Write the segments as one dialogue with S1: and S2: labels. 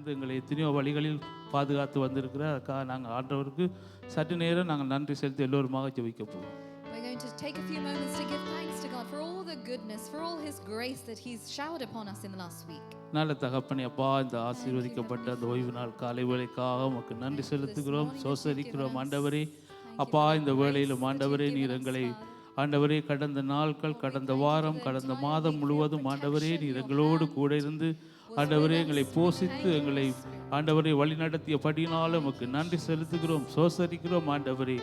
S1: இருந்து எங்களை எத்தனையோ வழிகளில் பாதுகாத்து வந்திருக்கிறார். அதுக்காக நாங்கள் ஆண்டவருக்கு சற்று நேரம் நாங்கள் நன்றி செலுத்தி எல்லோருமாக ஜெபிக்க போகிறோம்.
S2: We're going to take a few moments to give thanks to God for all the goodness, for all His grace that He's showered upon us in the last week.
S1: நல்ல தகப்பனே அப்பா, இந்த ஆசீர்வதிக்கப்பட்ட அந்த ஓய்வு நாள் காலை வேளைக்காக உமக்கு நன்றி செலுத்துகிறோம், சோசரிக்கிறோம் ஆண்டவரே. அப்பா, இந்த வேளையிலும் ஆண்டவரே நீர் எங்களை ஆண்டவரே கடந்த நாட்கள், கடந்த வாரம், கடந்த மாதம் முழுவதும் ஆண்டவரே நீர் எங்களோடு கூட இருந்து ஆண்டவரே எங்களை போஷித்து எங்களை ஆண்டவரை வழிநடத்தியபடினாலும் உமக்கு நன்றி செலுத்துகிறோம், சோசரிக்கிறோம் ஆண்டவரே.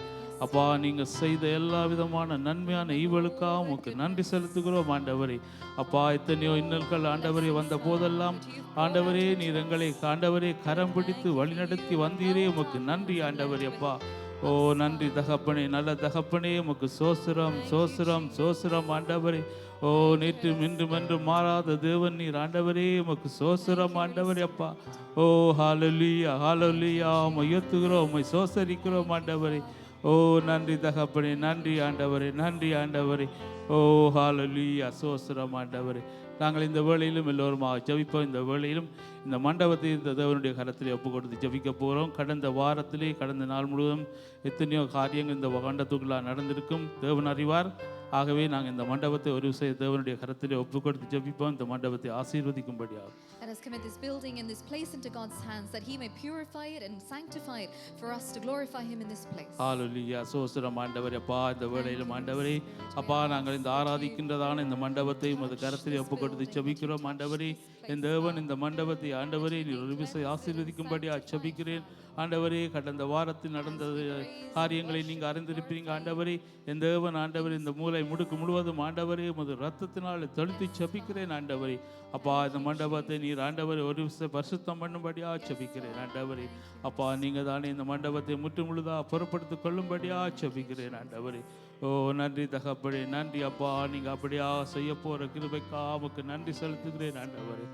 S1: அப்பா, நீங்கள் செய்த எல்லா விதமான நன்மையான ஈவலுக்காக உமக்கு நன்றி செலுத்துகிறோம் ஆண்டவரே. அப்பா, எத்தனையோ இன்னல்கள் ஆண்டவரே வந்த போதெல்லாம் ஆண்டவரே நீர் எங்களை ஆண்டவரே கரம் பிடித்து வழிநடத்தி வந்தீரே, உமக்கு நன்றி ஆண்டவரே. அப்பா, ஓ நன்றி தகப்பனே, நல்ல தகப்பனே, உமக்கு சோசுரம் சோசுரம் சோசுரம் ஆண்டவரே. ஓ நேற்றும் இன்றும் என்றும் மாறாத தேவன் நீர் ஆண்டவரே, உமக்கு சோசுரம் ஆண்டவரே. அப்பா, ஓ ஹல்லேலூயா ஹல்லேலூயா, உம்மை உயர்த்துகிறோம், உம்மை சோசரிக்கிறோம் ஆண்டவரே. ஓ நன்றி தகப்பனே, நன்றி ஆண்டவரே, நன்றி ஆண்டவரே. ஓ ஹல்லேலூயா, சோசுரம் ஆண்டவரே. நாங்கள் இந்த வேளையிலும் எல்லோருமாக ஜெபிப்போம். இந்த வேளையிலும் இந்த மண்டபத்தை இந்த தேவனுடைய கரத்திலே ஒப்பு கொடுத்து ஜெபிக்க போகிறோம். கடந்த வாரத்திலே கடந்த நாள் முழுவதும் எத்தனையோ காரியங்கள் இந்த மண்டபத்துக்குள்ளாக நடந்திருக்கும், தேவன் அறிவார். ஆகவே நாங்கள் இந்த மண்டபத்தை ஒரு விஷயம் தேவனுடைய கரத்திலே ஒப்பு கொடுத்து ஜெபிப்போம், இந்த மண்டபத்தை ஆசீர்வதிக்கும்படியாக.
S2: Let us commit this building and this place into God's hands, that He may purify it and sanctify it for us to glorify Him in this place.
S1: ஹல்லேலூயா, சோஸ்திரம் ஆண்டவரே. அப்பா, இந்த வேளையிலும் ஆண்டவரே அப்பா, நாங்கள் இந்த ஆராதிக்கின்றதான இந்த மண்டபத்தை உமது கரத்திலே ஒப்பு கொடுத்து ஜெபிக்கிறோம் ஆண்டவரே. என் தேவன் இந்த மண்டபத்தை ஆண்டவரே நீர் ஒரு விஷயம் ஆசீர்வதிக்கும்படியாக ஜெபிக்கிறேன் ஆண்டவரே. கடந்த வாரத்தில் நடந்த காரியங்களை நீங்கள் அறிந்திருப்பீங்க ஆண்டவரே. என் தேவன் ஆண்டவரே, இந்த மூளை முடுக்கு முழுவதும் ஆண்டவரே உமது ரத்தத்தினால் தெளித்து ஜெபிக்கிறேன் ஆண்டவரே. அப்பா, இந்த மண்டபத்தை நீர் ஆண்டவரே ஒரு விஷயம் பரிசுத்தம் பண்ணும்படியாக ஜெபிக்கிறேன் ஆண்டவரே. அப்பா, நீங்கள் தானே இந்த மண்டபத்தை முற்று முழுதாக பொறுப்படுத்திக் கொள்ளும்படியாக ஜெபிக்கிறேன் ஆண்டவரே. ஓ நன்றி தகப்பனே, நன்றி அப்பா. நீங்கள் அப்படியா செய்ய போகிற கிருபைக்காக உமக்கு நன்றி செலுத்துகிறேன் ஆண்டவரே.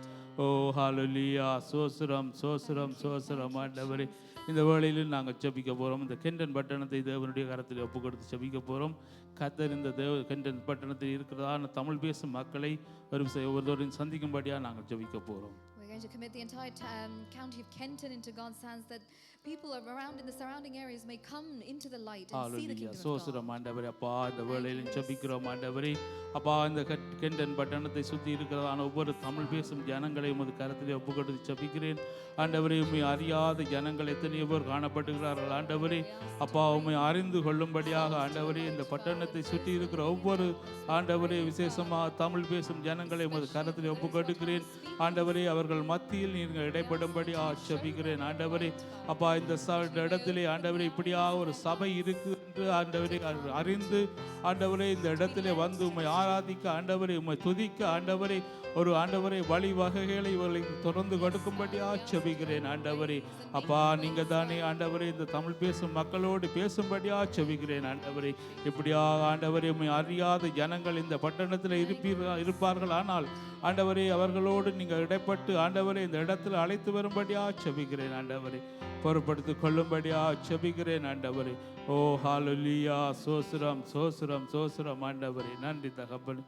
S1: ஓ ஹல்லேலூயா, சோசுரம் சோசுரம் சோசுரம் ஆண்டவரே. இந்த வேளையிலும் நாங்கள் ஜெபிக்க போகிறோம். இந்த கெண்டன் பட்டணத்தை தேவனுடைய கரத்தில் ஒப்பு கொடுத்து ஜெபிக்க போகிறோம். கர்த்தர் இந்த கெண்டன் பட்டணத்தில் இருக்கிறதான தமிழ் பேசும் மக்களை ஒவ்வொருவரையும் சந்திக்கும்படியாக நாங்கள் ஜெபிக்க போகிறோம்.
S2: We're going to commit the entire county of Kenton into God's hands, that people around in the surrounding areas may come into the light and see the kingdom of God.
S1: சோசுரம் ஆண்டவரே. அப்பா, இந்த வேளையிலும் ஜெபிக்கிறோம் ஆண்டவரே. அப்பா, இந்த கெண்டன் பட்டணத்தை சுற்றி இருக்கிறதான ஒவ்வொரு தமிழ் பேசும் ஜனங்களை உமது கரத்திலே ஒப்பு கொடுத்து ஜெபிக்கிறேன் ஆண்டவரே. உம்மை அறியாத ஜனங்கள் எத்தனையோ பேர் காணப்படுகிறார்கள் ஆண்டவரே. அப்பா, உம்மை அறிந்து கொள்ளும்படியாக ஆண்டவரே இந்த பட்டணத்தை சுற்றி இருக்கிற ஒவ்வொரு ஆண்டவரே விசேஷமாக தமிழ் பேசும் ஜனங்களை உமது கரத்திலே ஒப்பு கொடுக்கிறேன் ஆண்டவரே. அவர்கள் மத்தியில் நீங்கள் இடைப்படும்படி ஜெபிக்கிறேன் ஆண்டவரே. அப்பா, இந்த இடத்திலே ஆண்டவரே இப்படியாக ஒரு சபை இருக்கு என்று ஆண்டவரே அறிந்து ஆண்டவரே இந்த இடத்திலே வந்து உம்மை ஆராதிக்க ஆண்டவரே, உம்மை துதிக்க ஆண்டவரே, ஒரு ஆண்டவரை வழிவகைகளை இவர்களை தொடர்ந்து கொடுக்கும்படியாக ஜெபிக்கிறேன் ஆண்டவரே. அப்பா, நீங்கள் தானே ஆண்டவரே இந்த தமிழ் பேசும் மக்களோடு பேசும்படியாக ஜெபிக்கிறேன் ஆண்டவரே. இப்படியாக ஆண்டவரே உம்மை அறியாத ஜனங்கள் இந்த பட்டணத்தில் இருப்பார்கள். ஆனால் ஆண்டவரே அவர்களோடு நீங்கள் இடைப்பட்டு ஆண்டவரே இந்த இடத்துல அழைத்து வரும்படியாக ஜெபிக்கிறேன் ஆண்டவரே. பொறுப்படுத்திக் கொள்ளும்படியாக ஜெபிக்கிறேன் ஆண்டவரே. ஓ ஹல்லேலூயா, சோசுரம் சோசுரம் சோசுரம் ஆண்டவரே. நன்றி தகப்பனே.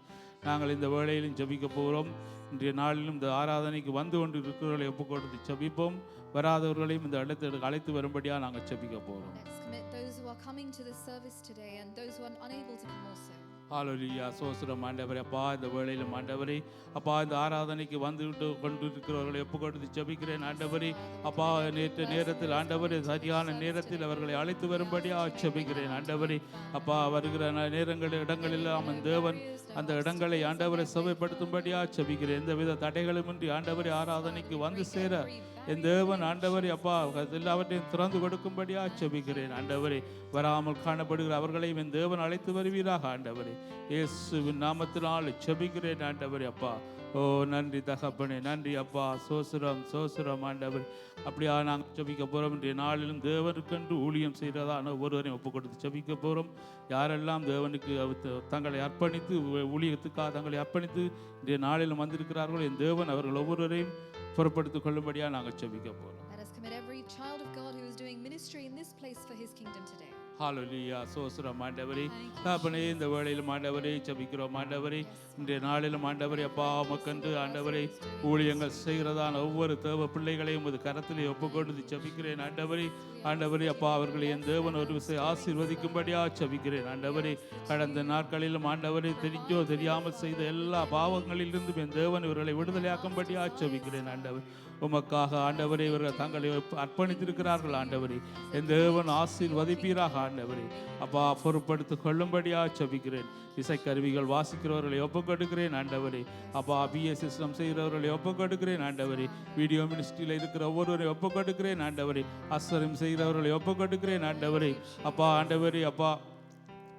S1: நாங்கள் இந்த வேளையிலும் ஜெபிக்க போகிறோம். இன்றைய நாளிலும் இந்த ஆராதனைக்கு வந்து கொண்டு இருக்கிறவர்களை ஒப்பு கொடுத்து ஜெபிப்போம். வராதவர்களையும் இந்த இடத்திற்கு அழைத்து வரும்படியாக நாங்கள் ஜெபிக்க போகிறோம்.
S2: Let's commit those who are coming to this service today and those who are unable to come also.
S1: ஹல்லேலூயா, சோசுரம் ஆண்டவரே. அப்பா, இந்த வேளையிலும் ஆண்டவரே அப்பா, இந்த ஆராதனைக்கு வந்துவிட்டு கொண்டிருக்கிறவர்களை ஒப்பு கொடுத்து ஜெபிக்கிறேன் ஆண்டவரே. அப்பா, நேரத்தில் ஆண்டவரே சரியான நேரத்தில் அவர்களை அழைத்து வரும்படியாக ஜெபிக்கிறேன் ஆண்டவரே. அப்பா, வருகிற இடங்களில் அவன் தேவன் அந்த இடங்களை ஆண்டவரை சபைப்படுத்தும்படியாக ஜெபிக்கிறேன். எந்தவித தடைகளுமின்றி ஆண்டவரை ஆராதனைக்கு வந்து சேர என் தேவன் ஆண்டவரே அப்பா எல்லாவற்றையும் திறந்து கொடுக்கும்படியாக ஜெபிக்கிறேன் ஆண்டவரே. வராமல் காணப்படுகிற அவர்களையும் என் தேவன் அழைத்து வருவீராக ஆண்டவரே. இயேசுவின் நாமத்தினால் ஜெபிக்கிறேன் ஆண்டவரே. அப்பா, ஓ நன்றி தகப்பனே, நன்றி அப்பா. சோசுரம் சோசுரம் ஆண்டவர். அப்படியா நாங்கள் ஜெபிக்க போகிறோம். இன்றைய நாளிலும் தேவனுக்கென்று ஊழியம் செய்கிறதான ஒவ்வொருவரையும் ஒப்பு கொடுத்து ஜெபிக்க போகிறோம். யாரெல்லாம் தேவனுக்கு தங்களை அர்ப்பணித்து ஊழியத்துக்காக தங்களை அர்ப்பணித்து இன்றைய நாளிலும் வந்திருக்கிறார்களோ என் தேவன் அவர்கள் ஒவ்வொருவரையும் பொறுப்படுத்திக் கொள்ளும்படியாக நாங்கள் ஜெபிக்க போகிறோம்.
S2: Let us commit every child of God who is doing ministry in this place for His kingdom today.
S1: ஹalleluya சோஸ்திரம் ஆண்டவரே. தகப்பனே இந்த வேளையிலும் ஆண்டவரே ஜெபிக்கிறோம் ஆண்டவரே. இன்றைய நாளிலும் ஆண்டவரே அப்பா உமக்கென்று ஆண்டவரே ஊழியங்கள் செய்கிறதான ஒவ்வொரு தேவ பிள்ளைகளையும் உமது கரத்திலே ஒப்புக்கொண்டு ஜெபிக்கிறேன் ஆண்டவரே. ஆண்டவரே அப்பா அவர்களை என் தேவன் ஒரு விசை ஆசீர்வதிக்கும்படியா ஜெபிக்கிறேன் ஆண்டவரே. கடந்த நாட்களிலும் ஆண்டவரே தெரிஞ்சோ தெரியாமல் செய்த எல்லா பாவங்களிலிருந்தும் என் தேவன் இவர்களை விடுதலையாக்கும்படியா ஜெபிக்கிறேன் ஆண்டவர். உமக்காக ஆண்டவரே இவர்கள் தங்களை அர்ப்பணித்திருக்கிறார்கள் ஆண்டவரே. என் தேவன் ஆசீர்வதிப்பீராக ஆண்டவரே. அப்பா பொறுப்படுத்திக் கொள்ளும்படியா ஜெபிக்கிறேன். இசைக்கருவிகள் வாசிக்கிறவர்களை ஒப்புக்கொடுக்கிறேன் ஆண்டவரே. அப்பா பிஎஸ் சிஸ்டம் செய்கிறவர்களை ஒப்புக்கொடுக்கிறேன் ஆண்டவரே. வீடியோ மினிஸ்ட்ரியில் இருக்கிற ஒவ்வொருவரை ஒப்புக்கொடுக்கிறேன் ஆண்டவரே. அஸ்வரம் செய்கிறவர்களை ஒப்புக்கொடுக்கிறேன் ஆண்டவரே. அப்பா ஆண்டவரே அப்பா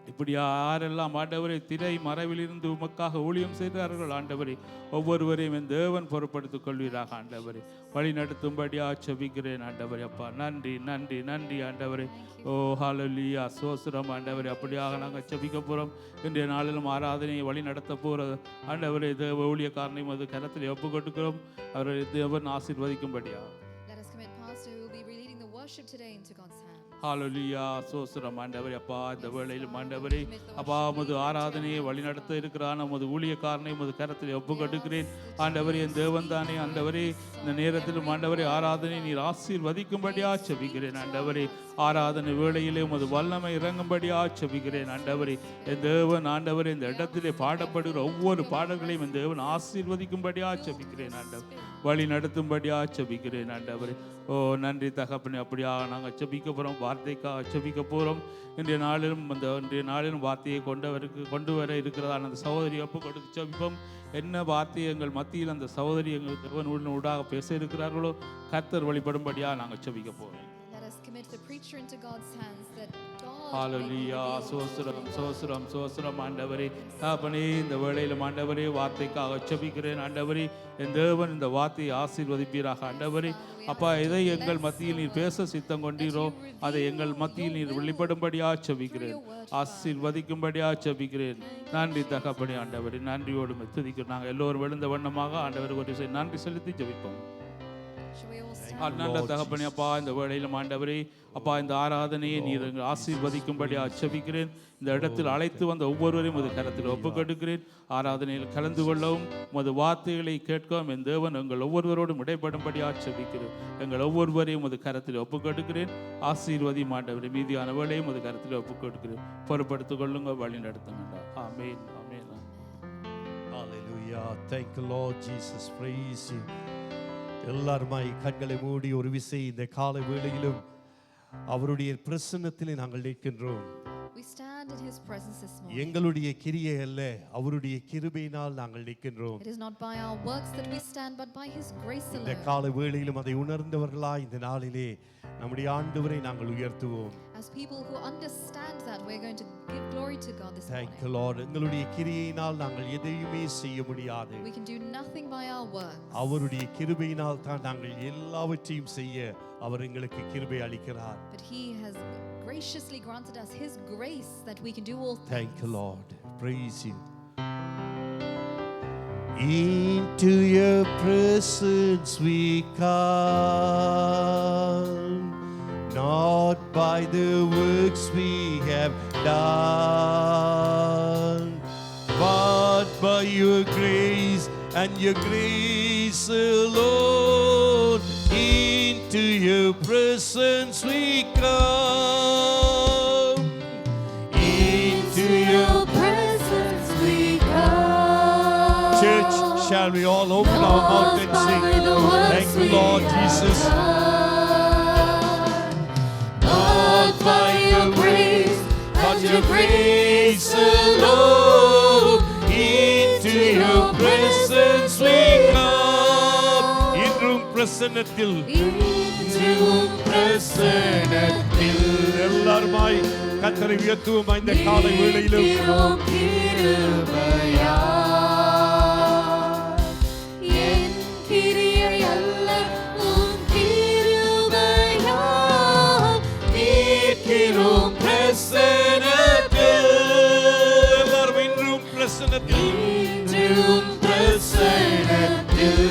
S1: இப்படி யாரெல்லாம் ஆண்டவரே திரை மறைவிலிருந்து உமக்காக ஊழியம் செய்கிறார்கள் ஆண்டவரே ஒவ்வொருவரையும் என் தேவன் பொறுப்படுத்திக் கொள்வீராக ஆண்டவரே. வழி நடத்தும்படியா ஜெபிக்கிறேன் ஆண்டவரே. அப்பா நன்றி நன்றி நன்றி ஆண்டவரே. ஓ ஹalleluya சோஸ்திரம் ஆண்டவரே. அப்படியாக நாங்கள் ஜெபிக்க போகிறோம். இன்றைய நாளிலும் ஆராதனையை வழி நடத்த போகிற ஆண்டவரே தேவ ஊழியக்காரனையும் அது கரத்தில் ஒப்பு கொடுக்கிறோம். அவரை தேவன் ஆசீர்வதிக்கும்படியா.
S2: Let us commit Pastor who will be leading the worship today into God's hand.
S1: ஹalleluya சோஸ்திரம் ஆண்டவரே. அப்பா இந்த வேளையிலும் ஆண்டவரே அப்பா உமது ஆராதனையை வழிநடத்த இருக்கிறான் உமது ஊழியக்காரனை உமது கரத்தில் ஒப்புக்கொடுக்கிறேன் ஆண்டவரே. என் தேவன் தானே ஆண்டவரே இந்த நேரத்திலும் ஆண்டவரே ஆராதனை நீர் ஆசீர்வதிக்கும்படியா ஜெபிக்கிறேன் ஆண்டவரே. ஆராதனை வேளையிலே உமது வல்லமை இறங்கும்படியா ஜெபிக்கிறேன் ஆண்டவரே. என் தேவன் ஆண்டவரே இந்த இடத்திலே பாடப்படுகிற ஒவ்வொரு பாடல்களையும் என் தேவன் ஆசீர்வதிக்கும்படியா ஜெபிக்கிறேன் ஆண்டவர். வழி நடத்தும்படியா ஜெபிக்கிறேன் ஆண்டவரே. ஓ நன்றி தகப்பனே. அப்படியாக நாங்கள் ஜெபிக்க போகிறோம். வார்த்தைக்காக ஜெபிக்க போகிறோம். இன்றைய நாளிலும் வார்த்தையை கொண்டு வர இருக்கிறதான அந்த சகோதரி ஒப்பு கொடுத்து ஜெபிப்போம். என்ன வார்த்தையை எங்கள் மத்தியில் அந்த சகோதரி எங்கள் தேவன் ஊடாக பேச இருக்கிறார்களோ கர்த்தர் வழிபடும்படியா நாங்கள் ஜெபிக்க போகிறோம்.
S2: Let us commit the preacher into God's hands that God
S1: ஹalleluya சோஸ்திரம் சோஸ்திரம் சோஸ்திரம் ஆண்டவரே. தகப்பனே இந்த வேளையிலும் ஆண்டவரே வார்த்தைக்காக ஜெபிக்கிறேன் ஆண்டவரே. என் தேவன் இந்த வார்த்தையை ஆசீர்வதிப்பீராக ஆண்டவரே. அப்பா எதை எங்கள் மத்தியில் நீர் பேச சித்தம் கொண்டீரோ அதை எங்கள் மத்தியில் நீர் வெளிப்படும்படியா ஜெபிக்கிறேன். ஆசீர்வதிக்கும்படியா ஜெபிக்கிறேன். நன்றி தகப்பனே ஆண்டவரே. நன்றியோடு துதிக்கிறோம். நாங்கள் எல்லோரும் எழுந்த வண்ணமாக ஆண்டவருக்கு ஒரு விஷயம் நன்றி செலுத்தி ஜெபிப்போம். நல்ல தகப்பனே அப்பா இந்த வேளையிலும் ஆண்டவரே அப்பா இந்த ஆராதனையை நீர் ஆசீர்வதிக்கும்படி ஜெபிக்கிறேன். இந்த இடத்தில் அழைத்து வந்த ஒவ்வொருவரையும் உமது கரத்தில் ஒப்புக்கொடுக்கிறேன். ஆராதனையில் கலந்து கொள்ளவும் உமது வார்த்தைகளை கேட்கவும் என் தேவன் எங்கள் ஒவ்வொருவரோடும் இடைப்படும்படி ஜெபிக்கிறேன். எங்கள் ஒவ்வொருவரையும் உமது கரத்தில் ஒப்புக்கொடுக்கிறேன். ஆசீர்வதியும் ஆண்டவரே. மீதியான வேளையும் உமது கரத்தில் ஒப்புக்கொடுக்கிறேன். பொறுப்படுத்திக் கொள்ளுங்க, வழி நடத்துங்க. ஆமென் ஆமென்.
S3: Hallelujah. Thank you Lord Jesus. Praise you. எல்லாருமாய் கண்களை மூடி ஒரு விசை இந்த காலை வேளையிலும் அவருடைய பிரசன்னத்திலே நாங்கள் நிற்கின்றோம்.
S2: We stand in his presence this morning.
S3: எங்களுடைய கிரியை அல்ல அவருடைய கிருபையினால் நாங்கள் நிற்கின்றோம்.
S2: It is not by our works that we stand but by his grace alone.
S3: இந்த காலை வேளையிலும் அதை உணர்ந்தவர்களாய் இந்த நாளிலே நம்முடைய ஆண்டவரை நாங்கள் உயர்த்துவோம்.
S2: As people who understand that, we're going to give glory to God this morning.
S3: Thank you Lord. எங்களுடைய கிரியையினால் நாங்கள் எதையுமே செய்ய முடியாது.
S2: We can do nothing by our works.
S3: அவருடைய கிருபையினால் தான் நாங்கள் எல்லாவற்றையும் செய்ய அவர் எங்களுக்கு கிருபை அளிக்கிறார்.
S2: But he has graciously granted us his grace that we can do all things.
S3: Thank you Lord. Praise you. Into your presence we come, not by the works we have done, but by your grace and your grace alone. Into your presence we come, into your
S4: presence we come.
S3: church, shall we all open our mouth and sing? Thank you, Lord Jesus.
S4: Not by your grace,
S3: But your grace alone. Into your presence we come. இன்றும் பிரசன்னத்தில்
S4: இன்றும் பிரசன்னத்தில்
S3: எல்லாருமாய் கர்த்தரை உயர்த்துவோம். இந்த காலை வேளையிலும்
S4: நீரும் கிருபையாய். என் கிரியை அல்ல உம் கிருபையாய்.
S3: நீரும் பிரசன்னத்தில் எல்லாரும் இன்றும் பிரசன்னத்தில்
S4: இன்றும் பிரசன்னத்தில்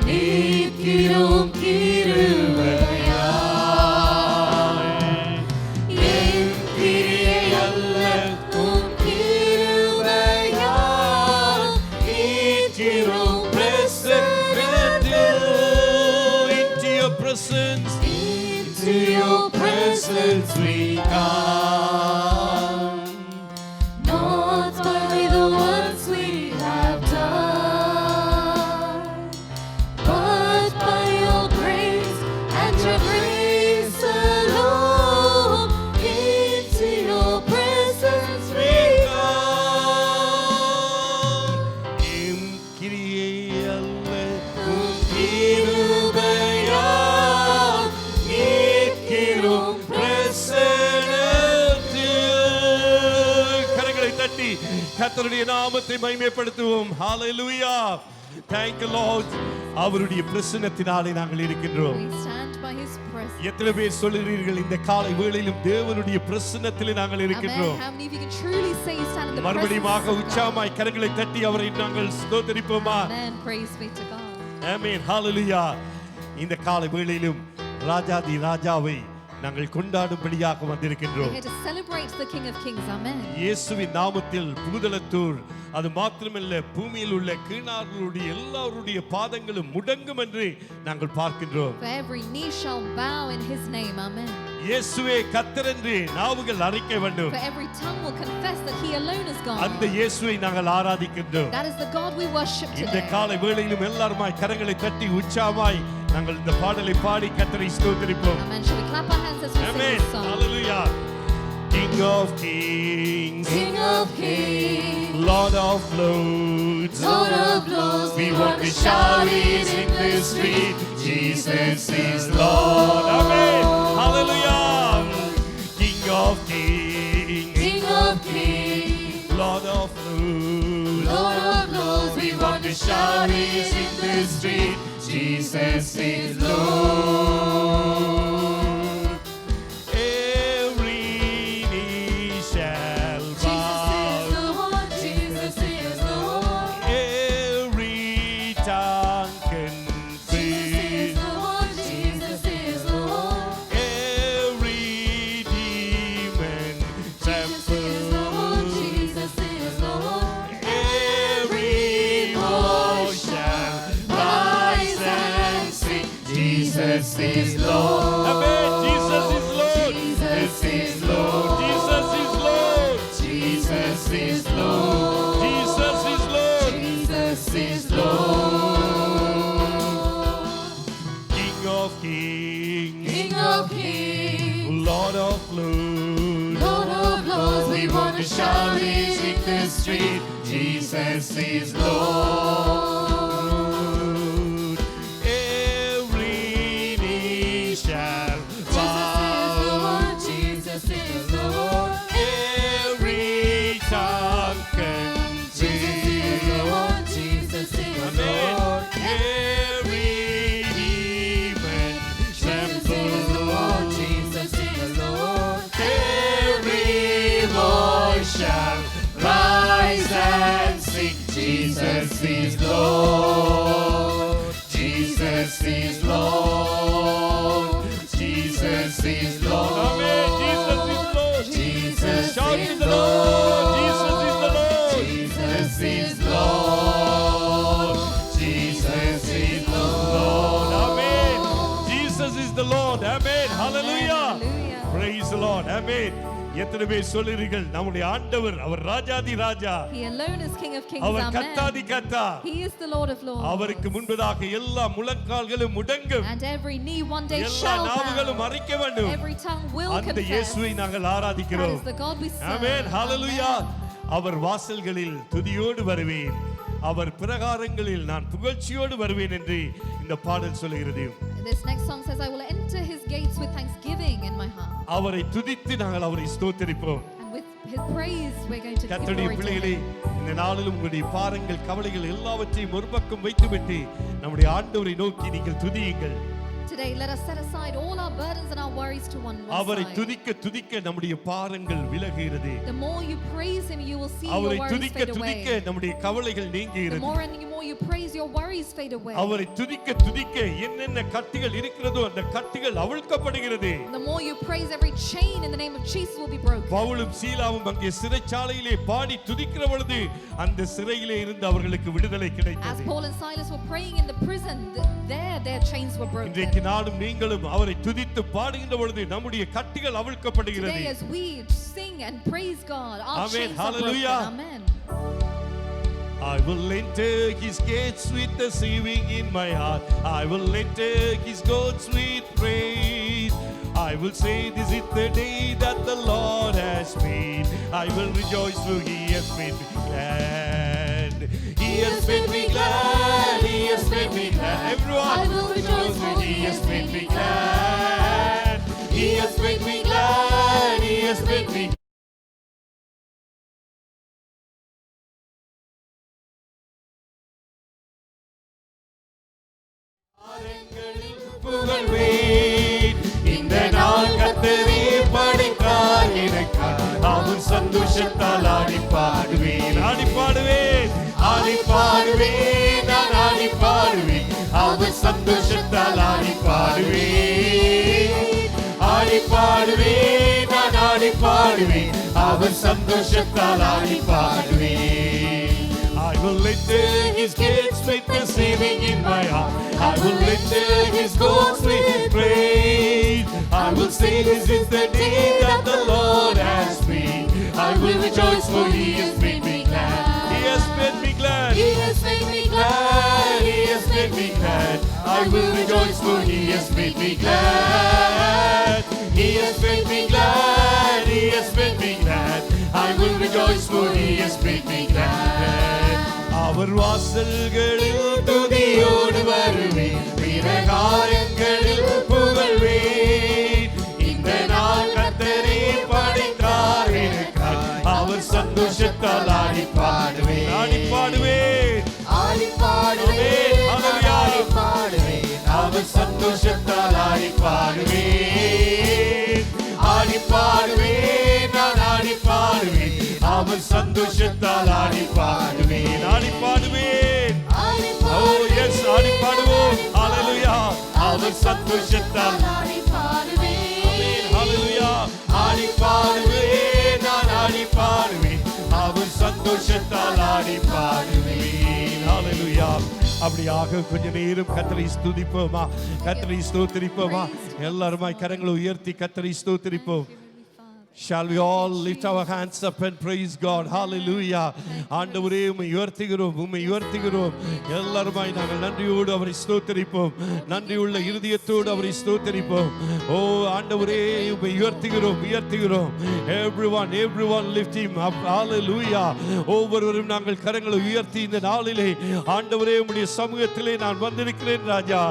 S4: நீரும் கிருபையாய்.
S3: தட்டி கர்த்தருடைய நாமத்தை மகிமைப்படுத்துவோம். ஹalleluya. Thank you Lord. அவருடைய பிரசன்னத்தினாலே நாங்கள் இருக்கின்றோம்.
S2: We stand by his presence.
S3: எத்தனை பேர் சொல்கிறீர்கள் இந்த காலை வேளையிலும் தேவனுடைய பிரசன்னத்திலே நாங்கள்
S2: Amen.
S3: இருக்கின்றோம்?
S2: How many of you can truly say you stand in the presence
S3: மறுபடியும்
S2: of God?
S3: உற்சாகமாய் கரங்களை தட்டி அவரை நாங்கள் ஸ்தோத்திரிப்போமா?
S2: Amen. Praise be to God.
S3: ஆமென். ஹalleluya. இந்த காலை வேளையிலும் ராஜாதி ராஜாவை நாங்கள் கொண்டாடும்படியாக
S2: We're
S3: வந்திருக்கின்றோம்.
S2: here to celebrate the King of Kings. Amen.
S3: இயேசுவின் நாமத்தில் பூதலத்தூர் அது மாத்திரமல்ல பூமியில் உள்ள கீழார்களுடைய எல்லாருடைய பாதங்களும் முடங்கும் என்று நாங்கள் பார்க்கின்றோம்.
S2: For every knee shall bow in his name. Amen.
S3: இயேசுவே கர்த்தர் என்று நாவுகள் அறிக்க வேண்டும்.
S2: For every tongue will confess that he alone is God.
S3: அந்த இயேசுவை நாங்கள் ஆராதிக்கின்றோம்.
S2: That is the God we worship
S3: இந்த
S2: today.
S3: காலை வேளையிலும் எல்லாருமாய் கரங்களை தட்டி உற்சாகமாய் நாங்கள் இந்த பாடலை பாடி கர்த்தரை ஸ்தோத்திரிப்போம்.
S2: Amen. Shall we clap our hands as we sing
S3: Amen.
S2: this song?
S3: Hallelujah. King of kings,
S4: King of kings,
S3: Lord of lords,
S4: Lord of lords,
S3: we want to shout it in the street. Jesus is Lord. Amen. Hallelujah. King of kings,
S4: King of kings,
S3: Lord of lords,
S4: Lord of lords, we want to shout it in the street. Jesus is Lord.
S3: Every knee shall
S4: Jesus is
S3: bow,
S4: Lord, Jesus is Lord.
S3: every tongue
S4: Jesus
S3: confess,
S4: is Lord, Jesus is Lord.
S3: every demon
S4: Jesus is Lord,
S3: tremble,
S4: Jesus is Lord.
S3: every voice shall rise and sing. Jesus is Lord. Amen. Jesus is Lord.
S4: Jesus is Lord.
S3: Jesus is Lord.
S4: Jesus is Lord.
S3: Jesus is Lord.
S4: Jesus is Lord.
S3: King of kings,
S4: King of kings,
S3: Lord of lords,
S4: Lord of lords, we want to shout it in the street. Jesus is Lord.
S3: every knee shall bow,
S4: Jesus is Lord.
S3: every tongue
S4: Jesus is
S3: confess,
S4: Lord. Jesus is
S3: Amen.
S4: Lord.
S3: Every demon
S4: Jesus is
S3: tremble,
S4: Lord. Jesus is Lord.
S3: every voice shall rise and sing. Jesus is Lord. Jesus is Lord. Jesus is Lord. Amen. Jesus is Lord.
S4: Jesus
S3: Shout
S4: is
S3: to the Lord. Jesus is the Lord.
S4: Jesus is Lord.
S3: Jesus is the Lord. Amen. Jesus is the Lord. Amen. Hallelujah.
S2: Hallelujah.
S3: Praise the Lord. Amen. எத்தனை பேர் சொல்லுறீர்கள் நம்முடைய ஆண்டவர் அவர் ராஜாதி ராஜா,
S2: He alone is King of Kings.
S3: அவர் கர்த்தாதி
S2: Amen.
S3: கர்த்தா,
S2: He is the Lord of Lords.
S3: அவருக்கு முன்பதாக எல்லா முழங்கால்களும் முடங்கும்,
S2: And every knee one day
S3: எல்லா
S2: shall
S3: நாவுகளும்
S2: bow.
S3: அறிக்க வேண்டும்.
S2: Every tongue will
S3: அந்த
S2: confess.
S3: இயேசுவை நாங்கள்
S2: That
S3: ஆராதிக்கிறோம்.
S2: is the God we serve.
S3: Amen. Hallelujah.
S2: Amen.
S3: அவர் வாசல்களில் துதியோடு வருவேன், அவர் பிரகாரங்களில் நான் புகழ்ச்சியோடு வருவேன் என்று இந்த பாடல் சொல்கிறது.
S2: This next song says, I will enter his gates with thanksgiving in my heart.
S3: அவரை துதித்து நாங்கள் அவரை ஸ்தோத்திரிப்போம்.
S2: And with his praise, we're going to give
S3: கர்த்தருடைய
S2: glory to
S3: பிள்ளைகளே,
S2: him.
S3: இந்த நாளிலும் உங்களுடைய பாரங்கள் கவலைகள் எல்லாவற்றையும் ஒரு பக்கம் வைத்துவிட்டு நம்முடைய ஆண்டவரை நோக்கி நீங்கள் துதியுங்கள்.
S2: Today, let us set aside all our burdens and our worries to one
S3: அவரை
S2: side.
S3: துதிக்க துதிக்க நம்முடைய பாரங்கள் விலகுகிறது.
S2: The more you praise him, you will see your
S3: அவரை
S2: worries
S3: துதிக்க
S2: fade
S3: துதிக்க
S2: away.
S3: நம்முடைய கவலைகள்
S2: The
S3: நீங்குகிறது.
S2: more and the more you praise, your worries fade away.
S3: அவரை துதிக்க துதிக்க என்னென்ன கட்டுகள் இருக்கிறதோ அந்த கட்டுகள் அவிழ்க்கப்படுகிறது.
S2: The more you praise, every chain in the name of Jesus will be broken.
S3: பவுலும் சீலாவும் அங்கே சிறைச்சாலையிலே பாடி துதிக்கிற பொழுது அந்த சிறையிலே இருந்து அவர்களுக்கு விடுதலை
S2: As
S3: கிடைத்தது.
S2: Paul and Silas were praying in the prison, their chains were broken.
S3: இன்றைக்கு நாளும் நீங்களும் அவரை துதித்து பாடுகின்ற பொழுது நம்முடைய கட்டுகள் அவிழ்க்கப்படுகிறது.
S2: Today, as we sing and praise God, our
S3: Amen.
S2: chains are
S3: Hallelujah.
S2: broken. Amen.
S3: I will enter his gates with thanksgiving in my heart. I will enter his courts with praise. I will say, this is the day that the Lord has made. I will rejoice, for he has made me glad. He has made me glad. He has made me glad. Everyone,
S4: I will rejoice, for
S3: he has made me glad. He has made me glad. He has made me புகழ்வேன். இந்த நாள் கர்த்தரே படைத்தார் எனக்காய். அவர் சந்தோஷத்தால் ஆடி பாடுவேன். ஆடி பாடுவேன். ஆடி பாடுவேன். நான் ஆடி பாடுவேன். அவர் சந்தோஷத்தால் ஆடி பாடுவேன். ஆடி பாடுவேன். நான் ஆடி பாடுவேன். அவர் சந்தோஷத்தால் ஆடி பாடுவேன். I will enter his gates with thanksgiving in my heart. I will enter his courts with praise. I will say this is the day that the Lord has made. I will rejoice for he has made me glad. He has made me glad. He has made me glad. He has made me glad. I will rejoice for he has made me glad. He has made me glad. He has made me glad. I will rejoice for he has made me glad. அவர் வாசல்களில் துதியோடு வருவேன். வீரகாரங்களில் புகழ்வேன். இந்த நாள் கர்த்தரே படைத்தார் எனக்காய். அவர் சந்தோஷத்தால் ஆடி பாடுவேன். ஆடி பாடுவேன். ஆடி பாடுவேன். ஆடி பாடுவேன். அவர் சந்தோஷத்தால் ஆடி பாடுவேன். ஆடி பாடுவேன். நான் ஆடி பாடுவேன். அவர் சந்தோஷத்தால் ஆடி பாடுவேன். ஆடி பாடுவேன். Oh yes, ஆடி பாடுவோம். Hallelujah. அவர் சந்தோஷத்தால் ஆடி பாடுவேன். Amen. Hallelujah. ஆடி பாடுவேன். நான் ஆடி பாடுவேன். அவர் சந்தோஷத்தால் ஆடி பாடுவேன். Hallelujah. அப்படியாக கொஞ்ச நேரம் கர்த்தரை ஸ்துதிப்போமா, கர்த்தரை ஸ்தோத்திரிப்போமா. எல்லாருமாய் கரங்களை உயர்த்தி கர்த்தரை ஸ்தோத்திரிப்போம். Shall we all lift our hands up and praise God? Hallelujah. ஆண்டவரே உம்மை உயர்த்துகிறோம், உம்மை உயர்த்துகிறோம். எல்லாருமாய் நாங்கள் நன்றியோடு அவரை ஸ்தோத்திரிப்போம். நன்றியுள்ள இருதயத்தோடு அவரை ஸ்தோத்திரிப்போம். ஓ ஆண்டவரே உம்மை உயர்த்துகிறோம், உயர்த்துகிறோம். Everyone lift him up. Hallelujah. ஒவ்வொருவரும் நாங்கள் கரங்களை உயர்த்தி இந்த நாளிலே ஆண்டவரே உம்முடைய சமூகத்திலே நான் வந்திருக்கிறேன் ராஜா.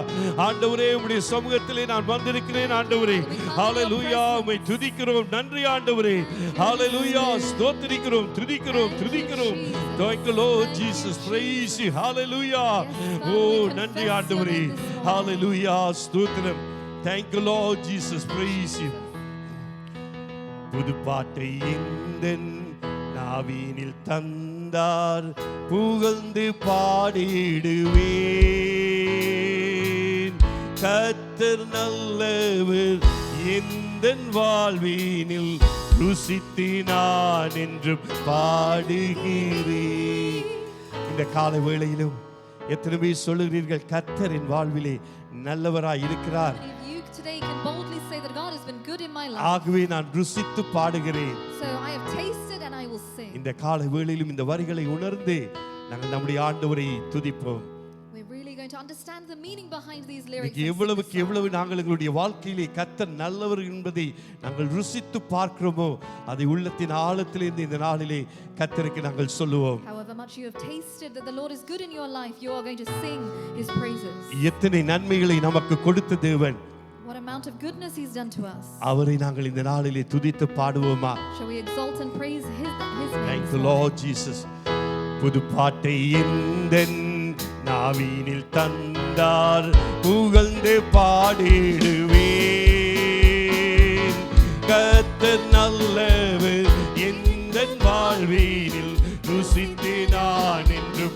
S3: ஆண்டவரே உம்முடைய சமூகத்திலே நான் வந்திருக்கிறேன் ஆண்டவரே. Hallelujah. உம்மை துதிக்கிறோம். நன்றி ஆண்டவரே. ஹalleluya. ஸ்தோத்திரிக்கிறோம், துதிக்கிறோம், துதிக்கிறோம். Thank you Lord Jesus. Praise you. Hallelujah. Oh நன்றி ஆண்டவரே. Hallelujah. ஸ்தோத்திரம். Thank you Lord Jesus. Praise you. புது பாட்டை எந்தன் நாவினில் தந்தார், புகழ்ந்து பாடிடுவேன். கர்த்தர் நல்லவர் எந்தன் வாழ்வினில் ருசித்து நான் என்றும் பாடுகிறேன். இந்த காலை வேளையிலும் எத்தனை பேர் சொல்லுகிறீர்கள் கர்த்தர் என் வாழ்விலே நல்லவராய் இருக்கிறார்.
S2: Today can boldly say that God has been good in my life.
S3: ஆகவே நான் ருசித்து பாடுகிறேன்.
S2: So I have tasted and I will sing.
S3: இந்த காலை வேளையிலும் இந்த வரிகளை உணர்ந்து நாங்கள் நம்முடைய ஆண்டவரை துதிப்போம்.
S2: We're really going to understand the meaning behind these lyrics.
S3: எவ்வளவுக்கு எவ்வளவு நாங்கள் எங்களுடைய வாழ்க்கையிலே கர்த்தர் நல்லவர் என்பதை நாங்கள் ருசித்து பார்க்கிறோமோ அதை உள்ளத்தின் ஆழத்திலிருந்து இந்த நாளிலே கர்த்தருக்கு நாங்கள் சொல்லுவோம்.
S2: However much you have tasted that the Lord is good in your life, you are going to sing his praises.
S3: எத்தனை நன்மைகளை நமக்கு கொடுத்த தேவன்,
S2: what amount of goodness he's done to us.
S3: அவரை நாங்கள் இந்த நாளிலே துதித்து பாடுவோமா?
S2: Shall we exalt and praise his name?
S3: Thank you Lord Jesus. புது பாட்டை எந்தன் நாவினில் தந்தார், புகழ்ந்து பாடிடுவேன். கர்த்தர் நல்லவர் எந்தன் வாழ்வினில் ருசித்து நான் என்று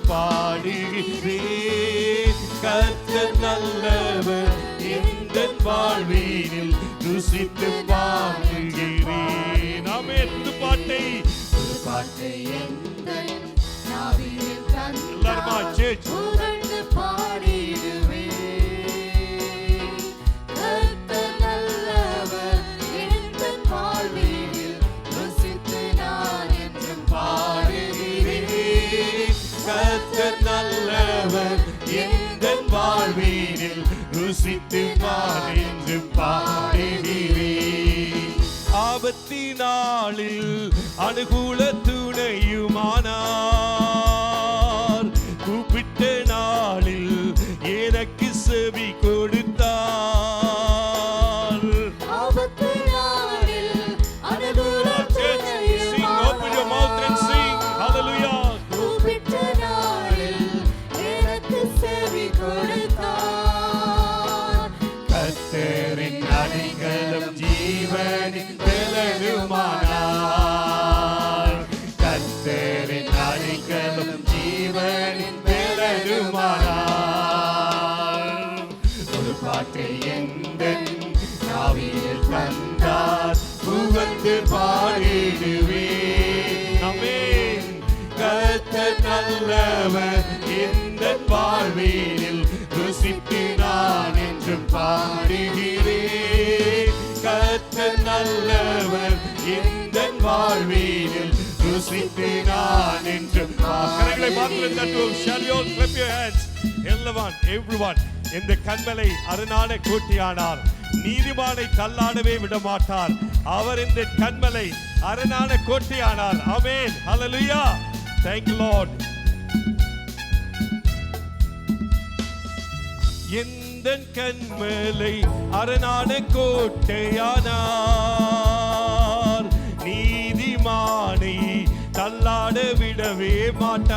S3: பாடுகிறேன். கர்த்தர் நல்லவர் எந்தன் வாழ்வினில் ருசித்து பாடுகிறேன். ஆமென். புது பாட்டை
S4: எந்தன் நாவினில்
S3: எல்லாருமா சேர்ச்
S4: புகழ்ந்து பாடிடுவேன். கர்த்தர் நல்லவர் எந்தன் வாழ்வினில் ருசித்து நான் என்றும் பாடுகிறேன்.
S3: கர்த்தர் நல்லவர் எந்தன் வாழ்வினில் ருசித்து நான் என்று பாடுகிறேன். ஆபத்தினாளில் அனுகூல துணையுமானார், கூப்பிட்ட நாளில் எனக்கு செவி கொடுத்தார்.
S4: ஆபத்து நாளில் அனுகூல
S3: Sing, open your mouth and sing. Hallelujah.
S4: கூப்பிட்ட நாளில் எனக்கு செவி கொடுத்தார்.
S3: பாடிடுவேன். ஆமென். கர்த்தர் நல்லவர் இந்த வாழ்வினில் ருசித்து நான் என்றும் பாடுகிறேன். கர்த்தர் நல்லவர் இந்த வாழ்வினில் ருசித்து நான் என்றும் கரங்களை மாத்திரம் தட்டுவோம். Shall you all clap your hands? Everyone இந்த கண்மலை அரணான கோட்டையானார், நீதிமானை தள்ளாடவே விட மாட்டார். அவர் இந்த கண்மலை அரணான கோட்டையானார். ஆமென். ஹalleluya. Thank you Lord. இந்த கண்மலை அரணான கோட்டையானார், நீதிமானை தள்ளாட விடவே மாட்டார்.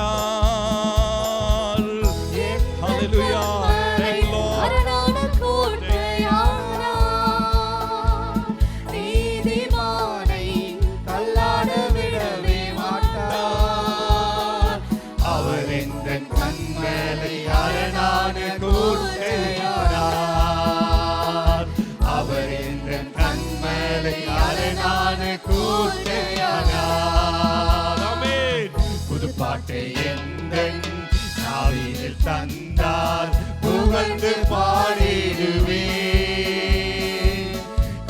S3: ஹalleluya. Thank you Lord.
S5: அரணான கோட்டையானார், நீதிமானை தள்ளாட விடவே மாட்டார்.
S4: அவர் இந்த கண்மலை அரணான கோட்டையானார். அவர் இந்த கண்மலை அரணான கோட்டையானார். ஆமென். புதுப்பாட்டை எந்தன் நாவினில் தந்தார், புகழ்ந்து பாடிடுவேன்.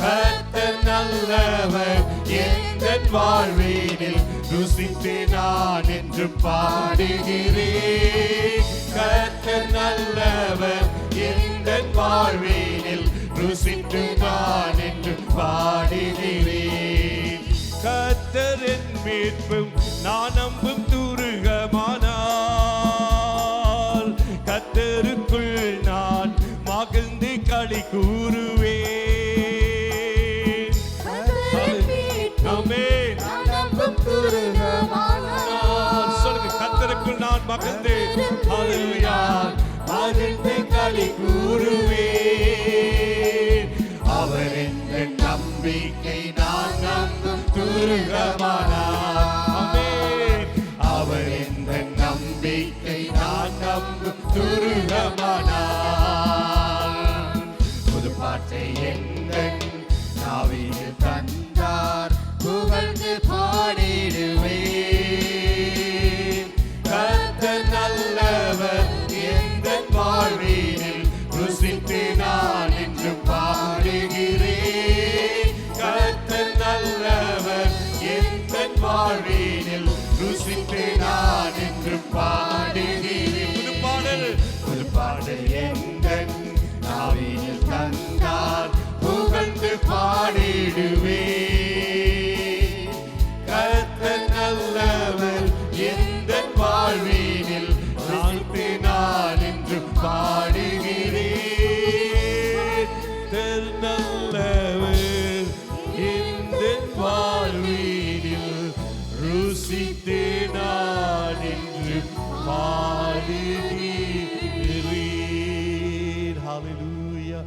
S4: கர்த்தர் நல்லவர் எந்தன் வாழ்வினில் ருசித்து நான் என்று பாடுகிறேன். கர்த்தர் நல்லவர் எந்தன் வாழ்வினில் ருசித்து நான் என்று பாடுகிறேன்.
S3: கர்த்தர் என் மீட்பும் நான் நம்பும் துருகமானார். கர்த்தருக்குள் நான் மகிழ்ந்து களி கூறுவேன். ஆமென். சொல்லுங்க, கர்த்தருக்குள் நான் மகிழ்ந்து ஹalleluya மகிழ்ந்து களி கூறுவேன்.
S4: அவர் என்ற நம்பிக்கை நான் நம்பும் துருகமானார். ஆமென். அவர் என்ற நம்பிக்கை நான் நம்பும் துருகமானார். புதுப்பாட்டை எங்கள் நாவினில் தந்தார், புகழ்ந்து பாடிடுவேன். கர்த்தர் நல்லவர் எங்கள் வாழ்வினில் ருசித்து நான் என்று பாடுகிறேன். கர்த்தர் நல்லவர் எங்கள் வாழ்வினில் ருசித்து நான் என்று பாடுகிறேன். புதுப்பாடல் எங்கள் நாவினில் தந்தார், புகழ்ந்து பாடிடுவேன். கர்த்தர் நல்லவர் எங்கள் வாழ்வினில் ருசித்து நான் என்று பாடுகிறேன்.
S3: கர்த்தர் நல்லவர் இந்த வாழ்வினில் ருசித்து நான் என்று பாடுகிறேன். Hallelujah.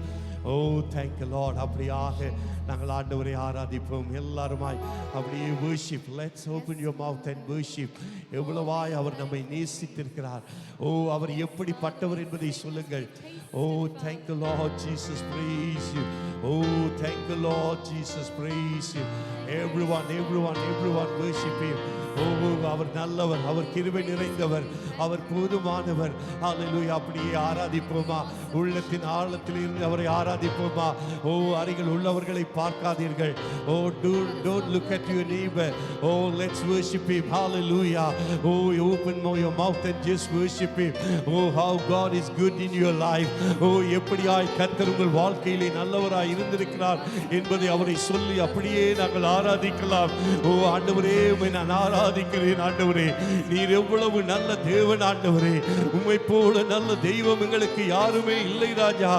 S3: Oh, thank you Lord. அப்படியாக நாங்கள் ஆண்டவரை ஆராதிப்போம். எல்லாருமாய் அப்படியே worship. Let's open your mouth and worship. எவ்வளவாய் அவர் நம்மை நேசித்திருக்கிறார். ஓ, அவர் எப்படிப்பட்டவர் என்பதை சொல்லுங்கள். Oh, thank you Lord Jesus, praise you. Oh, thank you Lord Jesus, praise you. Everyone worship him. Oh, அவர் நல்லவர், அவர் கிருபை நிறைந்தவர், அவர் போதுமானவர். ஹalleluya. அப்படியே ஆராதிப்போமா, உள்ளத்தின் ஆழத்தில் இருந்து அவரை ஆராதிப்போமா. ஓ, அருகில் உள்ளவர்களை பார்க்காதீர்கள். Oh, don't look at your neighbor. Oh, let's worship him. Hallelujah. Oh, you open your mouth and just worship him. Oh, how God is good in your life. Oh, எப்படியாய் கர்த்தர் உங்கள் வாழ்க்கையிலே நல்லவராய் இருந்திருக்கிறார் என்பதை அவரை சொல்லி அப்படியே நாங்கள் ஆராதிக்கலாம். ஓ ஆண்டவரே, உம்மை நான் ஆராதிக்கிறேன். ஆண்டவரே, நீர் எவ்வளவு நல்ல தேவன். ஆண்டவரே, உம்மை போல நல்ல தெய்வம் எங்களுக்கு யாருமே இல்லை ராஜா.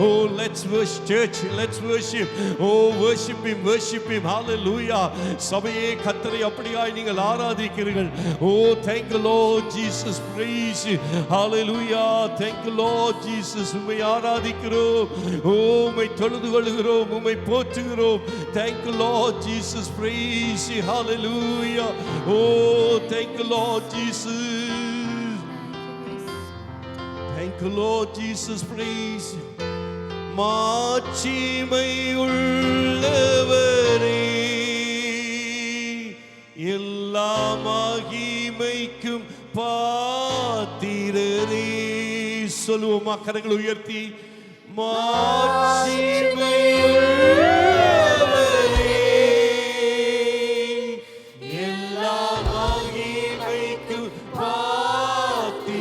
S3: Oh, let's worship church, let's worship. Oh, worship him, worship him. Hallelujah. சபையே, கர்த்தரை அப்படியாய் நீங்கள் ஆராதிக்கிறீர்கள். Oh, thank you Lord Jesus, praise you. Hallelujah. Thank you Lord Jesus. உம்மை ஆராதிக்கிறோம். Oh, உம்மை தொழுது கொள்கிறோம், உம்மை போற்றுகிறோம். Thank you Lord Jesus, praise you. Hallelujah. Oh, thank you Lord Jesus. Thank you Lord Jesus, praise you. மாட்சிமை உள்ளவரே, மகிமைக்கும் பாத்திரரே. சொல்லுவோமா கரங்களை உயர்த்தி, மாட்சிமையுள்ளவரே, எல்லா மகிமைக்கும் பாத்திரரே,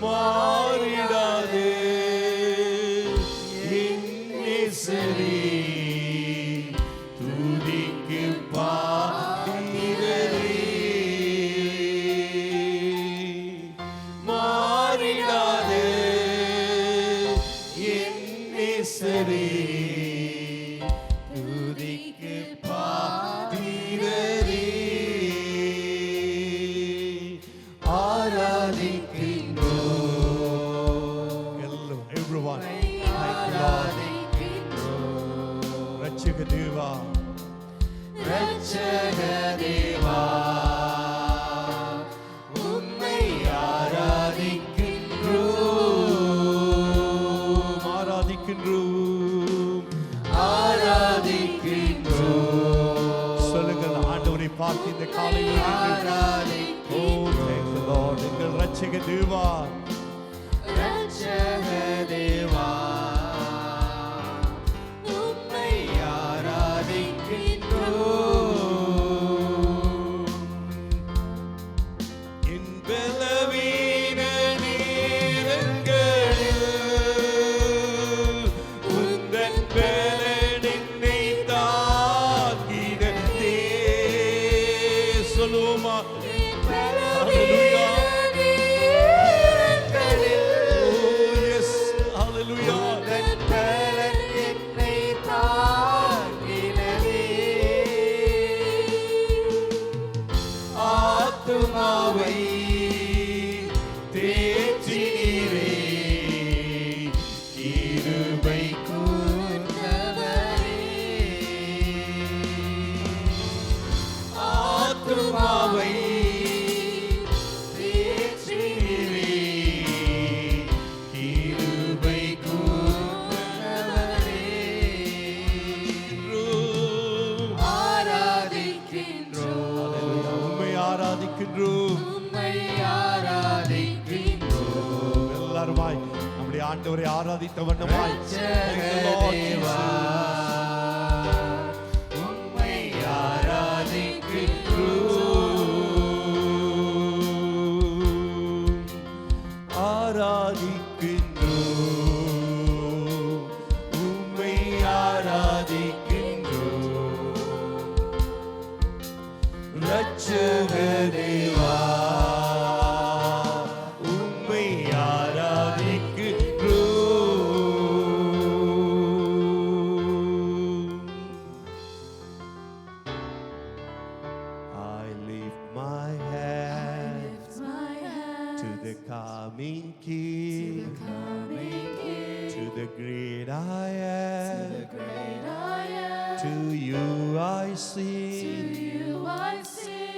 S3: மாறிடாதே என் நேசரே, துதிக்கு பாத்திரரே, மாறிடாதே என் நேசரே, துதிக்கு பாத்திரரே, ஆராதிக்கின்றோம். Everyone, thank you, Lord. ரட்சக தேவா, ரட்சக தேவா, உம்மை ஆராதிக்கின்றோம், ஆராதிக்கின்றோம், ஆராதிக்கின்றோம். சொல்லுங்கள், ஆண்டவரை பார்த்து இந்த காலை வேளையில், ஓ thank you Lord, எங்கள் ரட்சக தேவா, ரட்சக தேவா, உம்மை ஆராதிக்கின்றோம். என் பலவீன நேரங்களில் உந்தன் பலன் என்னை தாங்கினதே. சொல்லுவோமா, Hallelujah. Oh, yes. Hallelujah. ஆத்துமாவை தேற்றினீரே, கிருபை கூர்ந்தவரே, ஆத்துமாவை தேற்றினீரே, கிருபை கூர்ந்தவரே, ஆராதிக்கின்றோம், உம்மை ஆராதிக்கின்றோம், உம்மை ஆராதிக்கின்றோம். எல்லாருமாய் நம்முடைய ஆண்டவரை ஆராதித்த வண்ணமாய், Thank you, Lord Jesus. உம்மை ஆராதிக்கின்றோம், ஆராதிக்கின்றோம், உம்மை ஆராதிக்கின்றோம். ரட்சக தேவா, உம்மை ஆராதிக்கின்றோம். I lift my hands to the coming King, to the great I am, to you I sing,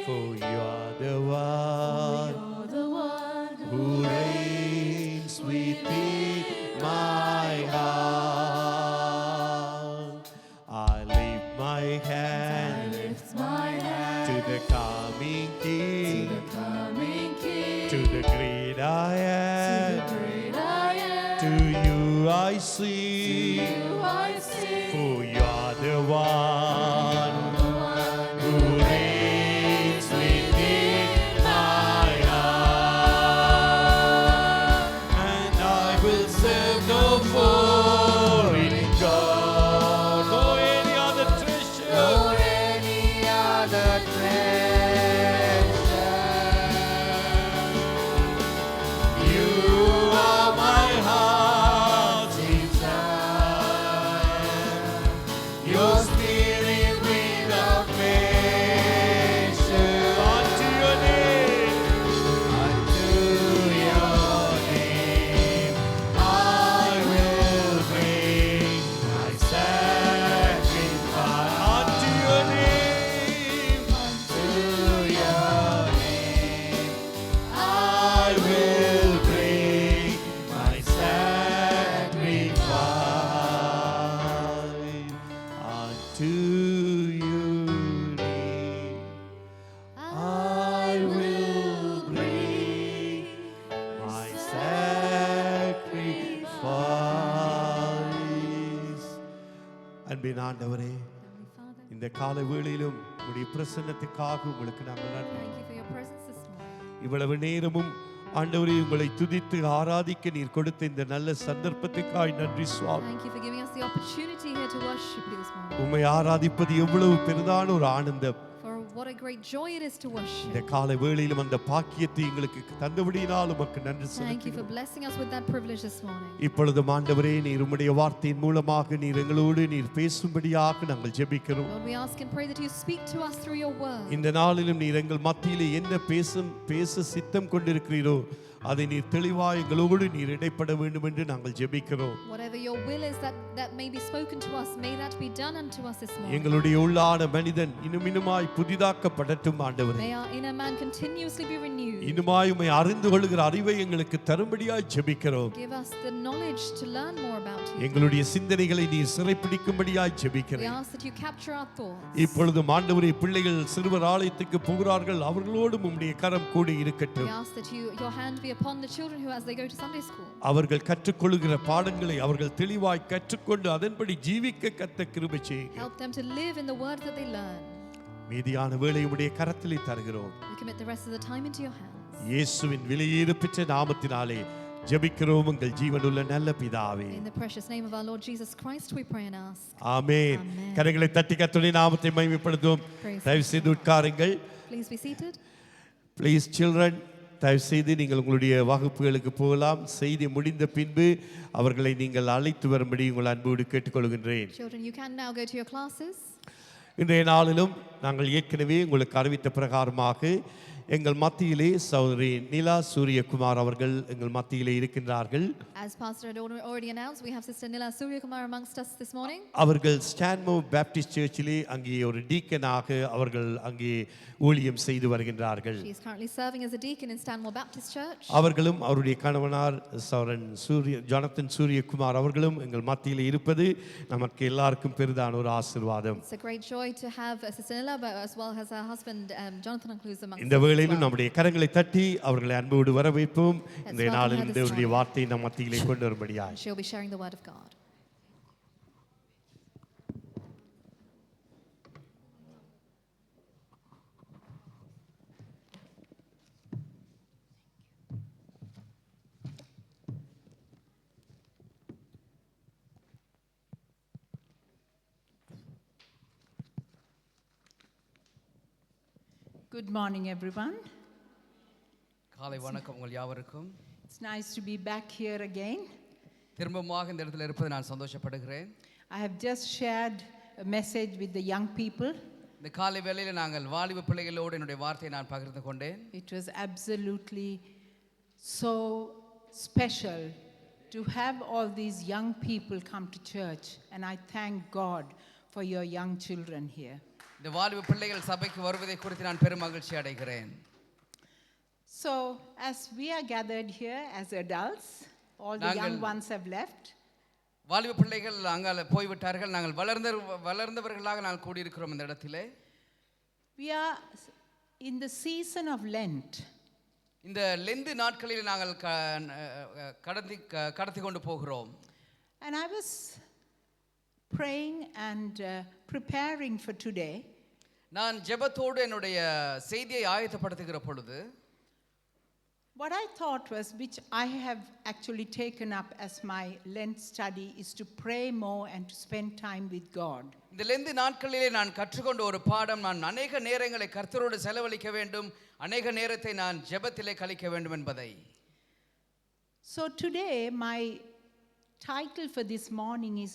S3: for you are the one who reigns within my heart. I lift my hand to the coming King, to the great I am, to you I sing, for you are the one who reigns within my heart. And I will serve no foreign God, nor any other treasure, You are my heart's desire. ஆண்டவரே,
S2: Heavenly Father,
S3: இந்த காலை வேளையிலும் உடைய பிரசன்னத்துக்காக உங்களுக்கு நாங்கள் நன்றி.
S2: thank you for your presence this morning.
S3: இவ்வளவு நேரமும் ஆண்டவரே உங்களை துதித்து ஆராதிக்க நீர் கொடுத்த இந்த நல்ல சந்தர்ப்பத்துக்காய் நன்றி சுவாமி.
S2: Thank you for giving us the opportunity here to worship you this morning.
S3: உம்மை ஆராதிப்பது எவ்வளவு பெரிதான ஒரு ஆனந்தம்.
S2: For what a great joy it is to worship.
S3: இந்த காலை வேளையிலும் அந்த பாக்கியத்தை எங்களுக்கு தந்தபடியினால் உமக்கு நன்றி
S2: Thank you for
S3: செலுத்துகிறோம்.
S2: blessing us with that privilege this morning.
S3: இப்பொழுது ஆண்டவரே நீர் உம்முடைய வார்த்தையின் மூலமாக நீர் எங்களோடு நீர் பேசும்படியாக நாங்கள் ஜெபிக்கிறோம்.
S2: Lord, we ask and pray that you speak to us through your word.
S3: இந்த நாளிலும் நீர் எங்கள் மத்தியிலே என்ன பேச சித்தம் கொண்டிருக்கிறீரோ அதை நீர் தெளிவாய் எங்களோடு நீர் இடைப்பட வேண்டும் என்று நாங்கள் ஜெபிக்கிறோம்.
S2: Whatever your will is that may be spoken to us, may that be done unto us this morning.
S3: எங்களுடைய உள்ளான மனிதன் இன்னுமாய் புதிதாக்கப்படட்டும் ஆண்டவரே.
S2: May our inner man continuously be renewed.
S3: இன்னுமாய் உம்மை அறிந்து கொள்கிற அறிவை எங்களுக்கு தரும்படியாய் ஜெபிக்கிறோம்.
S2: Give us the knowledge to learn more about you.
S3: எங்களுடைய சிந்தனைகளை நீர் சிறைப்பிடிக்கும்படியாய்
S2: We
S3: ஜெபிக்கிறேன்.
S2: ask that you capture our thoughts.
S3: இப்பொழுது ஆண்டவரே பிள்ளைகள் சிறுவர் ஆலயத்துக்கு போகிறார்கள், அவர்களோடும் உம்முடைய கரம் கூடி
S2: We
S3: இருக்கட்டும்.
S2: ask that your hand be upon the children who as they go to Sunday school.
S3: அவர்கள் கற்றுக்கொள்கிற பாடங்களை அவர்கள் தெளிவாய் கற்றுக்கொண்டு அதன்படி ஜீவிக்க கத்த கிருபை செய்யுங்க.
S2: Help them to live in the word that they learn.
S3: மீதியான வேளை உம்முடைய கரத்திலே தருகிறோம்.
S2: We commit the rest of the time into your hands.
S3: இயேசுவின் விலையேறு பெற்ற நாமத்தினாலே ஜெபிக்கிறோம் எங்கள் ஜீவனுள்ள நல்ல பிதாவே.
S2: In the precious name of our Lord Jesus Christ we pray and ask.
S3: Amen.
S2: Amen.
S3: கரங்களை தட்டி கர்த்தருடைய நாமத்தை மகிமைப்படுத்துவோம்.
S2: Praise
S3: தயவு செய்து உட்காருங்கள்.
S2: Please be seated.
S3: Please children, தயவு செய்து நீங்கள் உங்களுடைய வகுப்புகளுக்கு போகலாம். செய்தி முடிந்த பின்பு அவர்களை நீங்கள் அழைத்து வரும்படி உங்கள் அன்போடு கேட்டுக்கொள்கின்றேன்.
S2: Children, you can now go to your classes.
S3: இன்றைய நாளிலும் நாங்கள் ஏற்கனவே உங்களுக்கு அறிவித்த பிரகாரமாக எங்கள் மத்தியிலே சகோதரி நிலா சூரியகுமார் அவர்கள் எங்கள் மத்தியிலே இருக்கின்றார்கள்.
S2: As Pastor had already announced, we have Sister Nila Suryakumar amongst us this morning.
S3: அவர்கள் ஸ்டான்மோ பேப்டிஸ்ட் சர்ச்சிலே அங்கே ஒரு டீக்கனாக அவர்கள் அங்கே ஊழியம் செய்து வருகின்றார்கள்.
S2: She is currently serving as a deacon in Stanmore Baptist Church.
S3: அவர்களும் அவருடைய கணவனார் சௌரன் ஜொனத்தன் சூரியகுமார் அவர்களும் எங்கள் மத்தியிலே இருப்பது நமக்கு எல்லாருக்கும் பெரிதான ஒரு ஆசீர்வாதம்.
S2: It's a great joy to have Sister Nila, but as well as her husband Jonathan Uncluse amongst
S3: இந்த
S2: us.
S3: வேளையிலும் நம்முடைய கரங்களை தட்டி அவர்களை அன்போடு வரவேற்போம். இந்த நாளில் தேவனுடைய வார்த்தை நம் மத்தியிலே கொண்டு வரும்படியாய்.
S2: She'll be sharing the word of God.
S6: Good morning, everyone.
S7: காலை வணக்கம் உங்கள் யாவருக்கும்.
S6: It's nice to be back here again.
S7: திரும்பமாக இந்த இடத்துல இருப்பது நான் சந்தோஷப்படுகிறேன்.
S6: I have just shared a message with the young people.
S7: இந்த காலை வேளையில் நாங்கள் வாலிப பிள்ளைகளோடு என்னுடைய வார்த்தையை நான் பகிர்ந்து கொண்டேன்.
S6: It was absolutely so special to have all these young people come to church, and I thank God for your young children here.
S7: இந்த வாலிப பிள்ளைகள் சபைக்கு வருவதை குறித்து நான் பெரும் மகிழ்ச்சி அடைகிறேன்.
S6: So, as we are gathered here as adults, all the young ones have left.
S7: வாலிப பிள்ளைகள் அங்கால போய்விட்டார்கள். நாங்கள் வளர்ந்தவர்களாக நாங்கள் கூடியிருக்கிறோம் இந்த இடத்திலே.
S6: We are in the season of Lent.
S7: இந்த லெந்து நாட்களில் நாங்கள் கடத்தி கொண்டு போகிறோம்.
S6: And I was praying and preparing for today.
S7: நான் ஜெபத்தோடு என்னுடைய செய்தியை ஆயத்தப்படுத்துகிற பொழுது
S6: What I thought was, which I have actually taken up as my Lent study, is to pray more and to spend time with God.
S7: இந்த Lent நாட்களிலே நான் கற்றுக்கொண்ட ஒரு பாடம், நான் அநேக நேரங்களை கர்த்தரோடு செலவழிக்க வேண்டும், அநேக நேரத்தை நான் ஜெபத்திலே கழிக்க வேண்டும் என்பதை.
S6: So today my title for this morning is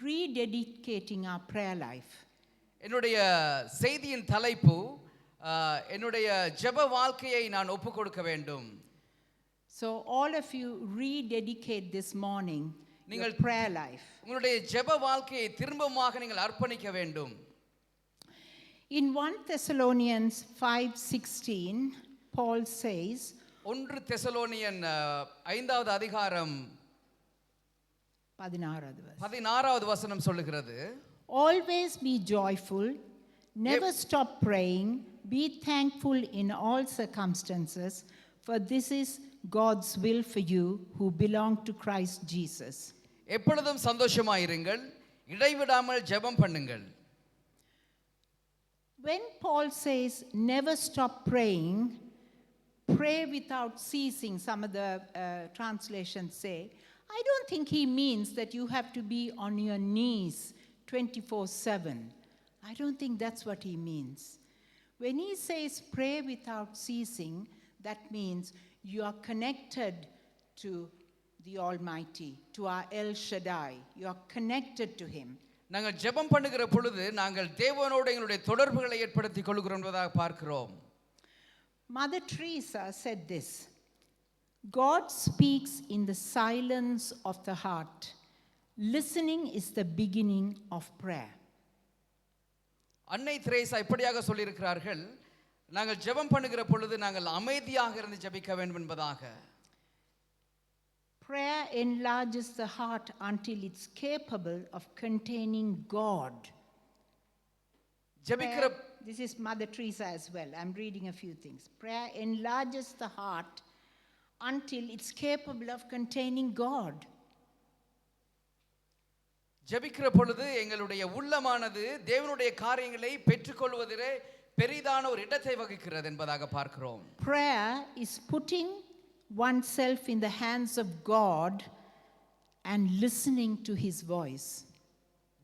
S6: rededicating our prayer life.
S7: என்னுடைய செய்தியின் தலைப்பு என்னுடைய ஜெப வாழ்க்கையை நான் ஒப்புக் கொடுக்க வேண்டும்.
S6: So all of you rededicate this morning your prayer life.
S7: உங்களுடைய ஜெப வாழ்க்கையை திரும்பமாக நீங்கள் அர்ப்பணிக்க வேண்டும்.
S6: In 1 Thessalonians 5:16 Paul says,
S7: 1 Thessalonian 5வது அதிகாரம் 16வது வசனம் சொல்லுகிறது,
S6: always be joyful, never stop praying, be thankful in all circumstances, for this is God's will for you who belong to Christ Jesus.
S7: எப்பொழுதும் சந்தோஷமாயிருங்கள், இடைவிடாமல் ஜெபம் பண்ணுங்கள்.
S6: When Paul says, never stop praying, pray without ceasing, some of the translations say, I don't think he means that you have to be on your knees 24/7. I don't think that's what he means. When he says pray without ceasing, that means you are connected to the Almighty, to our El Shaddai. You are connected to him.
S7: நாங்கள் ஜெபம் பண்ணுகிற பொழுது நாங்கள் தேவனோடு எங்களுடைய தொடர்புகளை ஏற்படுத்திக் கொள்கிறோம் என்பதாக பார்க்கிறோம்.
S6: Mother Teresa said this: God speaks in the silence of the heart. Listening is the beginning of prayer.
S7: அன்னை தெரேசா இப்படியாக சொல்லியிருக்கிறார்கள், நாங்கள் ஜெபம் பண்ணுகிற பொழுது நாங்கள் அமைதியாக இருந்து ஜெபிக்க வேண்டும் என்பதாக.
S6: Prayer enlarges the heart until it's capable of containing God.
S7: ஜெபிக்கிற
S6: This is Mother Teresa as well. I'm reading a few things. Prayer enlarges the heart until it's capable of containing God.
S7: ஜெபிக்கிற பொழுது எங்களுடைய உள்ளமானது தேவனுடைய காரியங்களை பெற்றுக்கொள்வதிலே பெரிதான ஒரு இடத்தை வகிக்கிறது என்பதாக பார்க்கிறோம்.
S6: Prayer is putting oneself in the hands of God and listening to his voice.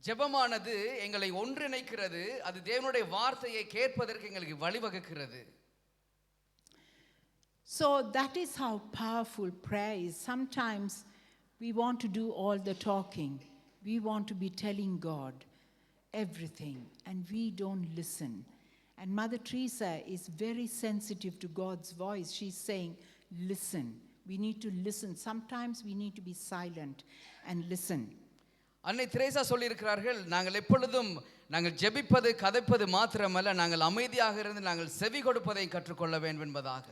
S7: ஜெபமானது எங்களை ஒன்றிணைக்கிறது, அது தேவனுடைய வார்த்தையை கேட்பதற்கு எங்களுக்கு வழிவகுக்கிறது.
S6: So that is how powerful prayer is. Sometimes we want to do all the talking. We want to be telling God everything, and we don't listen. And Mother Teresa is very sensitive to God's voice. She's saying, listen. We need to listen. Sometimes we need to be silent and listen.
S7: அன்னை Teresa சொல்லியிருக்கிறார்கள், நாங்கள் எப்பொழுதும் நாங்கள் ஜெபிப்பது கதைப்பது மாத்திரமல்ல, நாங்கள் அமைதியாக இருந்து நாங்கள் செவி கொடுப்பதை கற்றுக்கொள்ள வேண்டும் என்பதாக.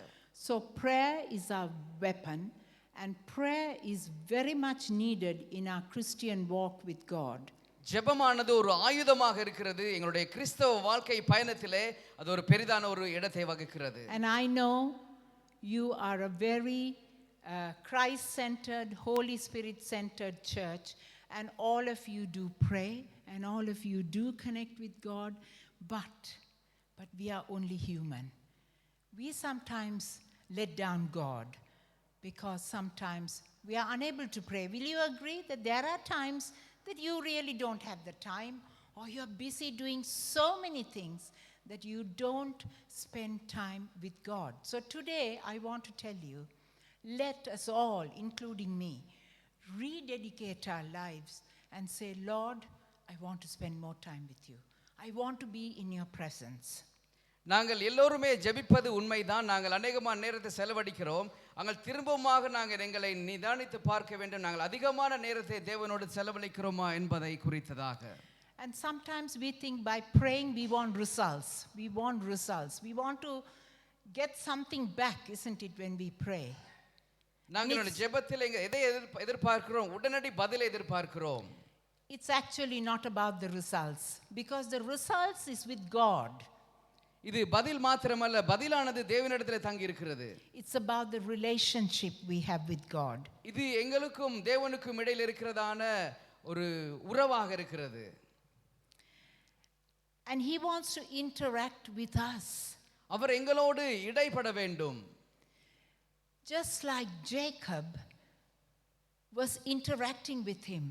S6: So prayer is our weapon, and prayer is very much needed in our Christian walk with God.
S7: ஜெபமானது ஒரு ஆயுதமாக இருக்கிறது. எங்களுடைய கிறிஸ்தவ வாழ்க்கை பயணத்திலே அது ஒரு பெரிதான ஒரு இடத்தை வகிக்கிறது.
S6: And I know you are a very Christ-centered, Holy Spirit-centered church, and all of you do pray, and all of you do connect with God, but we are only human. We sometimes let down God because sometimes we are unable to pray. Will you agree that there are times that you really don't have the time, or you're busy doing so many things that you don't spend time with God? So today I want to tell you, let us all, including me, rededicate our lives and say, Lord, I want to spend more time with you. I want to be in your presence.
S7: நாங்கள் எல்லோருமே ஜெபிப்பது உண்மைதான். நாங்கள் அநேகமான நேரத்தை செலவழிக்கிறோம். நாங்கள் திரும்பமாக நாங்கள் எங்களை நிதானித்து பார்க்க வேண்டும். நாங்கள் அதிகமான நேரத்தை தேவனோடு செலவழிக்கிறோமா என்பதை குறித்ததாக.
S6: And sometimes we think by praying we want results. We want results. We want to get something back, isn't it, when we pray?
S7: நாங்கள் ஜெபத்தில் எதை எதிர்பார்க்கிறோம்? உடனடி பதிலை எதிர்பார்க்கிறோம்.
S6: It's actually not about the results, because the results is with God.
S7: இது பதில் மாத்திரமல்ல, பதிலானது தேவனிடத்தில் தங்கி இருக்கிறது.
S6: It's about the relationship we have with God.
S7: இது எங்களுக்கும் தேவனுக்கும் இடையில் இருக்கிறதான ஒரு உறவாக இருக்கிறது.
S6: And he wants to interact with us.
S7: அவர் எங்களோடு இடைப்பட வேண்டும்.
S6: Just like Jacob was interacting with him.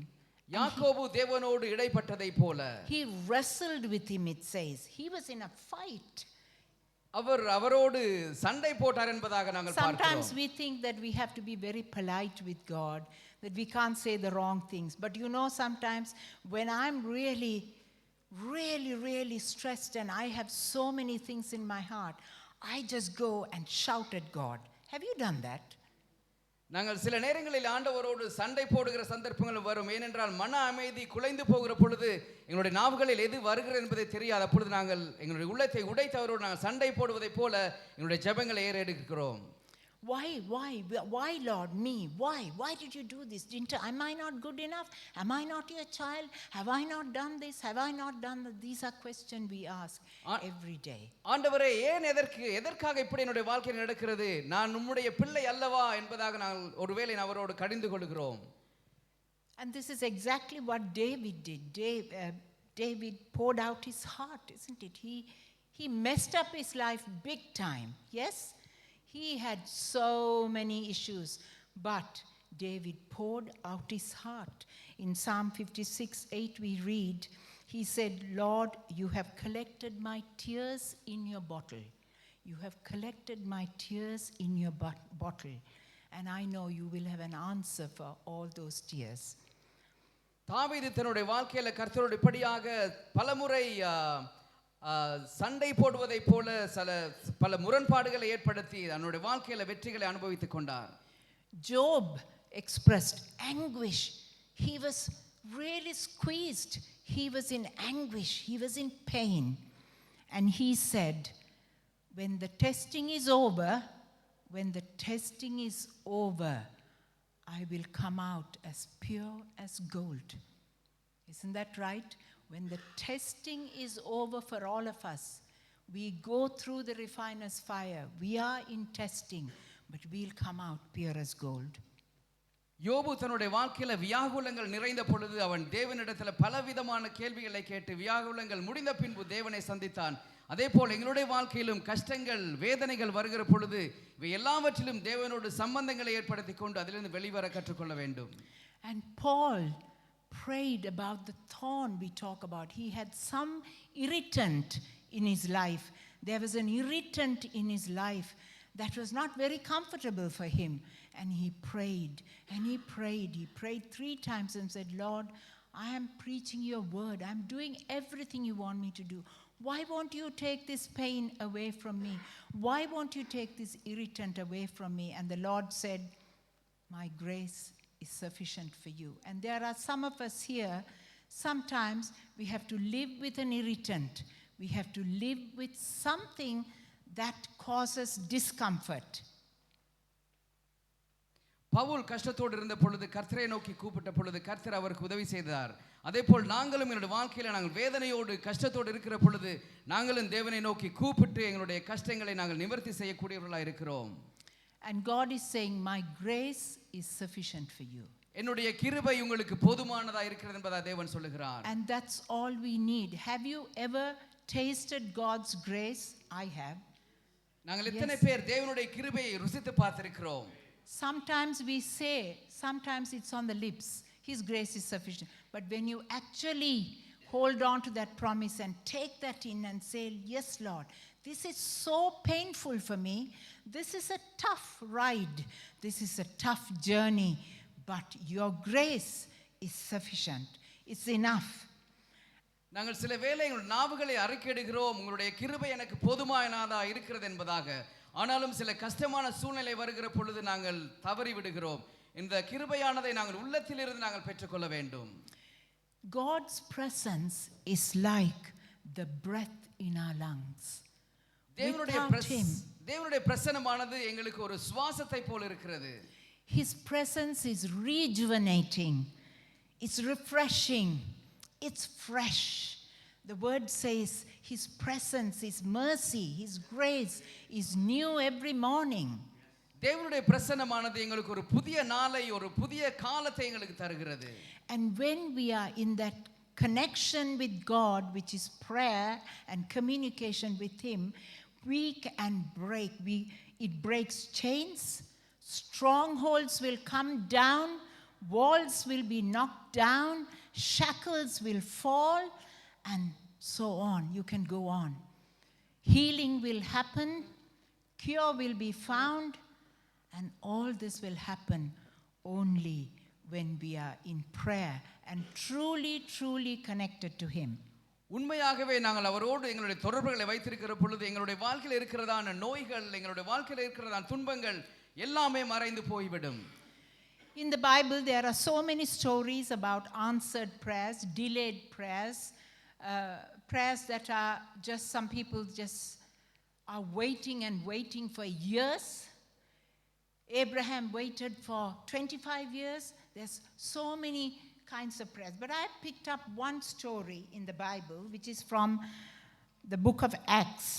S7: யாக்கோபு தேவனோடு இடைப்பட்டதை போல
S6: He wrestled with him, it says. He was in a fight.
S7: அவரோடு சண்டை போட்டார் என்பதாக நாங்கள் பார்க்கிறோம்.
S6: Sometimes we think that we have to be very polite with God, that we can't say the wrong things. But you know, sometimes when I'm really stressed and I have so many things in my heart, I just go and shout at God. Have you done that?
S7: நாங்கள் சில நேரங்களில் ஆண்டவரோடு சண்டை போடுகிற சந்தர்ப்பங்கள் வரும். ஏனென்றால் மன அமைதி குலைந்து போகிற பொழுது எங்களுடைய நாவுகளில் எது வருகிறது என்பதை தெரியாது. அப்பொழுது நாங்கள் எங்களுடைய உள்ளத்தை உடைத்தவரோடு நாங்கள் சண்டை போடுவதை போல எங்களுடைய ஜெபங்களை ஏறெடுக்கிறோம்.
S6: Why, Lord, me? Why did you do this? Am I not good enough? Am I not your child? Have I not done this? Have I not done that? These are questions we ask every day.
S7: ஆண்டவரே, ஏன் எதற்காக இப்படி என்னுடைய வாழ்க்கையில் நடக்கிறது? நான் உம்முடைய பிள்ளை அல்லவா என்பதாக நாங்கள் ஒருவேளை அவரோடு கடிந்து கொள்கிறோம்.
S6: And this is exactly what David did. David poured out his heart, isn't it? He messed up his life big time, yes? He had so many issues, but David poured out his heart. In Psalm 56:8 we read, he said, Lord, you have collected my tears in your bottle. You have collected my tears in your bottle. And I know you will have an answer for all those tears.
S7: தாவீது தன்னுடைய வாழ்க்கையில கர்த்தரோடு இப்படியாக பலமுறை சண்டை போடுவதை போல பல முரண்பாடுகளை ஏற்படுத்தி தன்னுடைய வாழ்க்கையில வெற்றிகளை அனுபவித்துக் கொண்டார்.
S6: Job expressed anguish. He was really squeezed. He was in anguish. He was in pain. And he said, when the testing is over, I will come out as pure as gold. Isn't that right? When the testing is over for all of us, we go through the refiner's fire. We are in testing, but we'll come out pure as gold.
S7: யோபு தன்னுடைய வாழ்க்கையில வியாகுலங்கள் நிறைந்த பொழுது அவன் தேவனிடத்தில் பலவிதமான கேள்விகளை கேட்டு வியாகுலங்கள் முடிந்த பின்பு தேவனை சந்தித்தான். அதே போல் எங்களுடைய வாழ்க்கையிலும் கஷ்டங்கள் வேதனைகள் வருகிற பொழுது இவை எல்லாவற்றிலும் தேவனோடு சம்பந்தங்களை ஏற்படுத்தி கொண்டு அதிலிருந்து வெளிவர கற்றுக்கொள்ள வேண்டும்.
S6: And Paul prayed about the thorn we talk about. He had some irritant in his life. There was an irritant in his life that was not very comfortable for him. And he prayed, and he prayed. He prayed 3 times and said, Lord, I am preaching your word. I'm doing everything you want me to do. Why won't you take this pain away from me? Why won't you take this irritant away from me? And the Lord said, my grace is sufficient for you. And there are some of us here, sometimes we have to live with an irritant. We have to live with something that causes discomfort.
S7: Pavul கஷ்டத்தோடு இருந்த பொழுது கர்த்தரை நோக்கி கூப்பிட்ட பொழுது கர்த்தர் அவருக்கு உதவி செய்தார். அதே போல் நாங்களும் என்னுடைய வாழ்க்கையில நாங்கள் வேதனையோடு கஷ்டத்தோடு இருக்கிற பொழுது நாங்களும் தேவனை நோக்கி கூப்பிட்டு எங்களுடைய கஷ்டங்களை நாங்கள் நிவர்த்தி செய்யக்கூடியவர்களாக இருக்கிறோம்.
S6: And God is saying, my grace is sufficient for you.
S7: என்னுடைய கிருபை உங்களுக்கு போதுமானதா இருக்கிறது என்பதை தேவன் சொல்லுகிறார்.
S6: And that's all we need. Have you ever tasted God's grace? I have.
S7: நாங்கள் எத்தனை பேர் தேவனுடைய கிருபையை ருசித்து பார்த்திருக்கிறோம்?
S6: Sometimes we say, sometimes it's on the lips, His grace is sufficient. But when you actually hold on to that promise and take that in and say, yes, Lord, this is so painful for me. This is a tough ride. This is a tough journey. But your grace is sufficient. It's enough.
S7: நாங்கள் சில வேளை எங்கள் நாவுகளை அறிக்கையிடுகிறோம், உங்களுடைய கிருபை எனக்கு போதுமானதா இருக்கிறது என்பதாக. ஆனாலும் சில கஷ்டமான சூழ்நிலை வருகிற பொழுது நாங்கள் தவறி விடுகிறோம். இந்த கிருபையானதை நாங்கள் உள்ளத்திலிருந்து நாங்கள் பெற்றுக்கொள்ள வேண்டும்.
S6: God's presence is like the breath in our lungs.
S7: தேவனுடைய பிரசன்னமானது எங்களுக்கு ஒரு சுவாசத்தை போல இருக்கிறது.
S6: His presence is rejuvenating. It's refreshing. It's fresh. The word says His presence, His mercy, His grace is new every morning.
S7: தேவனுடைய பிரசன்னமானது எங்களுக்கு ஒரு புதிய நாளை ஒரு புதிய காலத்தை எங்களுக்கு தருகிறது.
S6: And when we are in that connection with God, which is prayer and communication with Him, we can break. It breaks chains. Strongholds will come down. Walls will be knocked down. Shackles will fall. And so on. You can go on. Healing will happen. Cure will be found. And all this will happen only when we are in prayer and truly connected to Him.
S7: உண்மையாகவே நாங்கள் அவரோடு எங்களுடைய தொடர்புகளை வைத்திருக்கிற பொழுது எங்களுடைய வாழ்க்கையில் இருக்கிறதான நோய்கள், எங்களுடைய வாழ்க்கையில் இருக்கிறதான துன்பங்கள் எல்லாமே மறைந்து போய்விடும்.
S6: In the Bible, there are so many stories about answered prayers, delayed prayers, prayers that are just some people just are waiting for years. Abraham waited for 25 years. There's so many kinds of prayers. But I picked up one story in the Bible, which is from the book of Acts,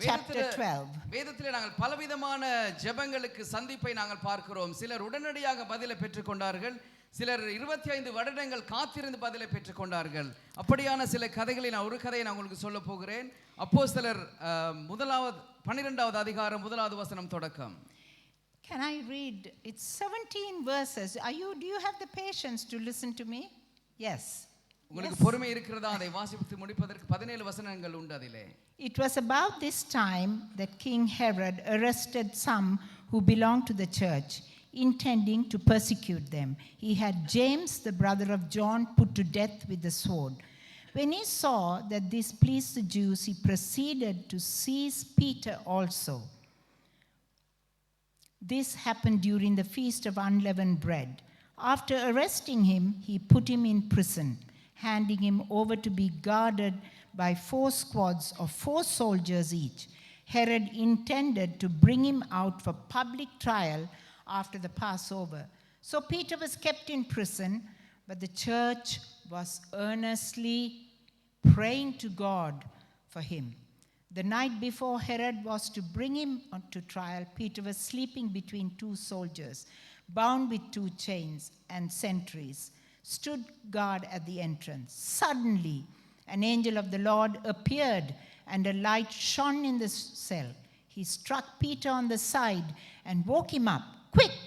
S6: chapter 12.
S7: வேதத்திலே நாங்கள் பலவிதமான ஜெபங்களுக்கு சந்திப்பை நாங்கள் பார்க்கிறோம். சிலர் உடனடியாக பதிலை பெற்றுக்கொண்டார்கள், சிலர் 25 வருடங்கள் காத்திருந்து பதிலை பெற்றுக்கொண்டார்கள். அப்படியான சில கதைகளை நான் ஒரு கதையை நான் உங்களுக்கு சொல்ல போகிறேன். அப்போஸ்தலர் 12வது அதிகாரம் 1வது வசனம் தொடக்கம்.
S6: Can I read? It's 17 verses. Do you have the patience to listen to me? Yes.
S7: உங்களுக்கு பொறுமை இருக்கிறதா அதை வாசித்து முடிப்பதற்கு? 17 வசனங்கள் உண்டு அதிலே.
S6: It was about this time that King Herod arrested some who belonged to the church, intending to persecute them. He had James, the brother of John, put to death with the sword. When he saw that this pleased the Jews, he proceeded to seize Peter also. This happened during the feast of unleavened bread. After arresting him, he put him in prison, handing him over to be guarded by 4 squads of 4 soldiers each. Herod intended to bring him out for public trial after the Passover. So Peter was kept in prison, but the church was earnestly praying to God for him. The night before Herod was to bring him to trial, Peter was sleeping between 2 soldiers, bound with 2 chains, and sentries stood guard at the entrance. Suddenly, an angel of the Lord appeared, and a light shone in the cell. He struck Peter on the side and woke him up. "Quick,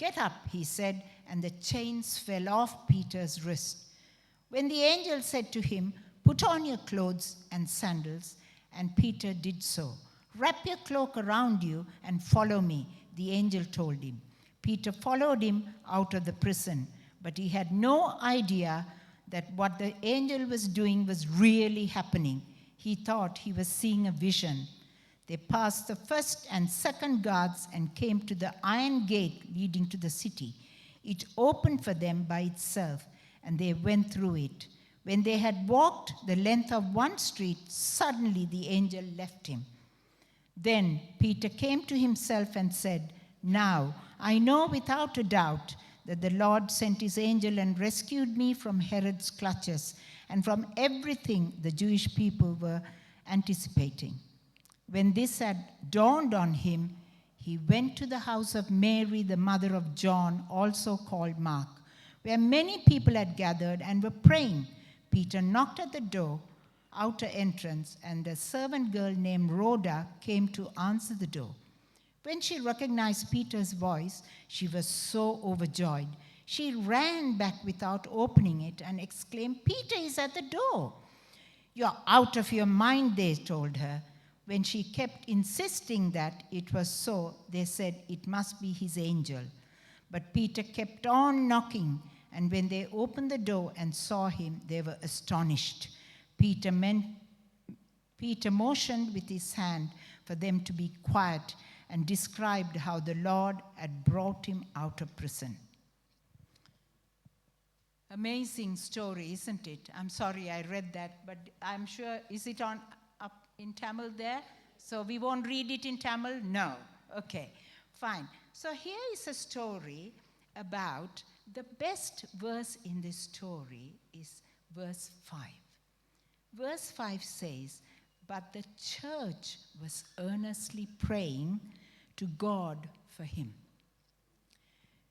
S6: get up," he said, and the chains fell off Peter's wrist. When the angel said to him, "Put on your clothes and sandals," and Peter did so. "Wrap your cloak around you and follow me," the angel told him. Peter followed him out of the prison, but he had no idea that what the angel was doing was really happening. He thought he was seeing a vision. They passed the first and second guards and came to the iron gate leading to the city. It opened for them by itself, and they went through it. When they had walked the length of one street, suddenly the angel left him. Then Peter came to himself and said, "Now I know without a doubt that the Lord sent his angel and rescued me from Herod's clutches and from everything the Jewish people were anticipating." When this had dawned on him, he went to the house of Mary, the mother of John, also called Mark, where many people had gathered and were praying. Peter knocked at the door, outer entrance, and a servant girl named Rhoda came to answer the door. When she recognized Peter's voice, she was so overjoyed. She ran back without opening it and exclaimed, "Peter is at the door." "You're out of your mind," they told her. When she kept insisting that it was so, they said it must be his angel. But Peter kept on knocking, and when they opened the door and saw him, they were astonished. Peter motioned with his hand for them to be quiet and described how the Lord had brought him out of prison. Amazing story, isn't it? I'm sorry I read that, but I'm sure, is it on up in Tamil there? So we won't read it in Tamil? No. Okay, fine. So here is a story about the best verse in this story is verse 5. Verse 5 says, "But the church was earnestly praying to God for him."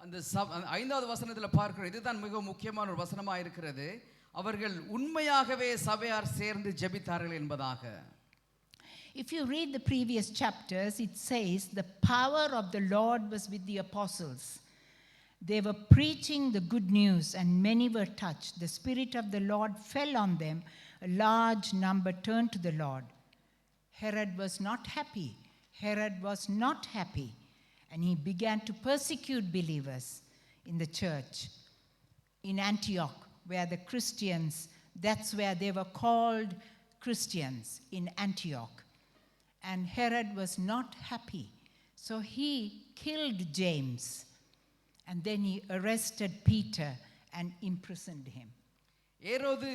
S7: அந்த 5வது வசனத்தில் பார்க்கிறோம். இதுதான் மிக முக்கியமான ஒரு வசனமாக இருக்கிறது. அவர்கள் உண்மையாகவே சபையார் சேர்ந்து ஜெபித்தார்கள் என்பதாக.
S6: If you read the previous chapters, it says the power of the Lord was with the apostles. They were preaching the good news, and many were touched. The Spirit of the Lord fell on them. A large number turned to the Lord. Herod was not happy. Herod was not happy. And he began to persecute believers in the church in Antioch, where the Christians, that's where they were called Christians, in Antioch. And Herod was not happy. So he killed James. And then he arrested Peter and imprisoned him.
S7: ஏரோது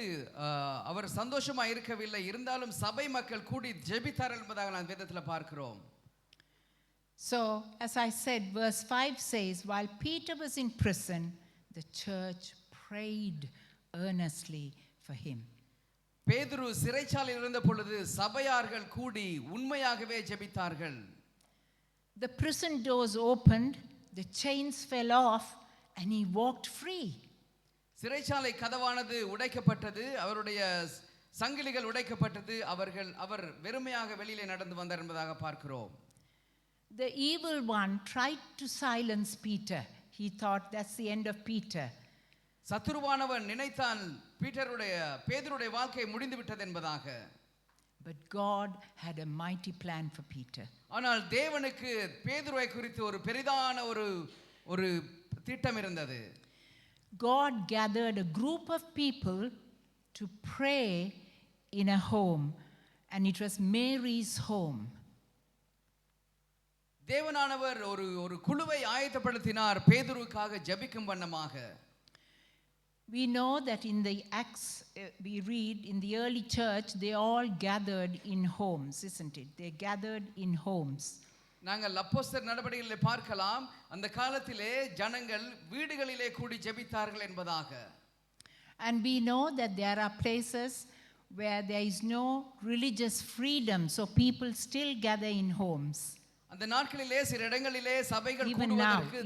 S7: அவர் சந்தோஷமா இருக்கவில்லை. இருந்தாலும் சபை மக்கள் கூடி ஜெபித்தார்கள் என்பதாக நாம் வேதத்தில் பார்க்கிறோம்.
S6: So, as I said, verse 5 says, while Peter was in prison, the church prayed earnestly for him.
S7: பேதுரு சிறைச்சாலையில் இருந்த பொழுது சபையார்கள் கூடி உண்மையாகவே ஜெபித்தார்கள்.
S6: The prison doors opened, the chains fell off, and he walked free.
S7: சிறைச்சாலை கதவானது உடைக்கப்பட்டது, அவருடைய சங்கிலிகள் உடைக்கப்பட்டது, அவர் வெறுமையாக வெளியிலே நடந்து வந்தார் என்பதாக பார்க்கிறோம்.
S6: The evil one tried to silence Peter. He thought that's the end of Peter.
S7: சத்துருவானவன் நினைத்தான் பேதுருடைய வாழ்க்கை முடிந்து விட்டது என்பதாக.
S6: But God had a mighty plan for Peter.
S7: ஆனால் தேவனுக்கு பேதுருவை குறித்து ஒரு பெரிதான ஒரு திட்டம் இருந்தது.
S6: God gathered a group of people to pray in a home, and it was Mary's home.
S7: தேவனானவர் ஒரு குழுவை ஆயத்தப்படுத்தினார் பேதுருவுக்காக ஜெபிக்கும் வண்ணமாக.
S6: We know that in the Acts, we read in the early church, they all gathered in homes, isn't it? They gathered in homes.
S7: நாங்கள் அப்போஸ்தலர் நடபடிகளிலே பார்க்கலாம், அந்த காலத்திலே ஜனங்கள் வீடுகளிலே கூடி ஜெபித்தார்கள் என்பதாக.
S6: And we know that there are places where there is no religious freedom, so people still gather in homes.
S7: அந்த நாட்களிலே சில இடங்களிலே சபைகள்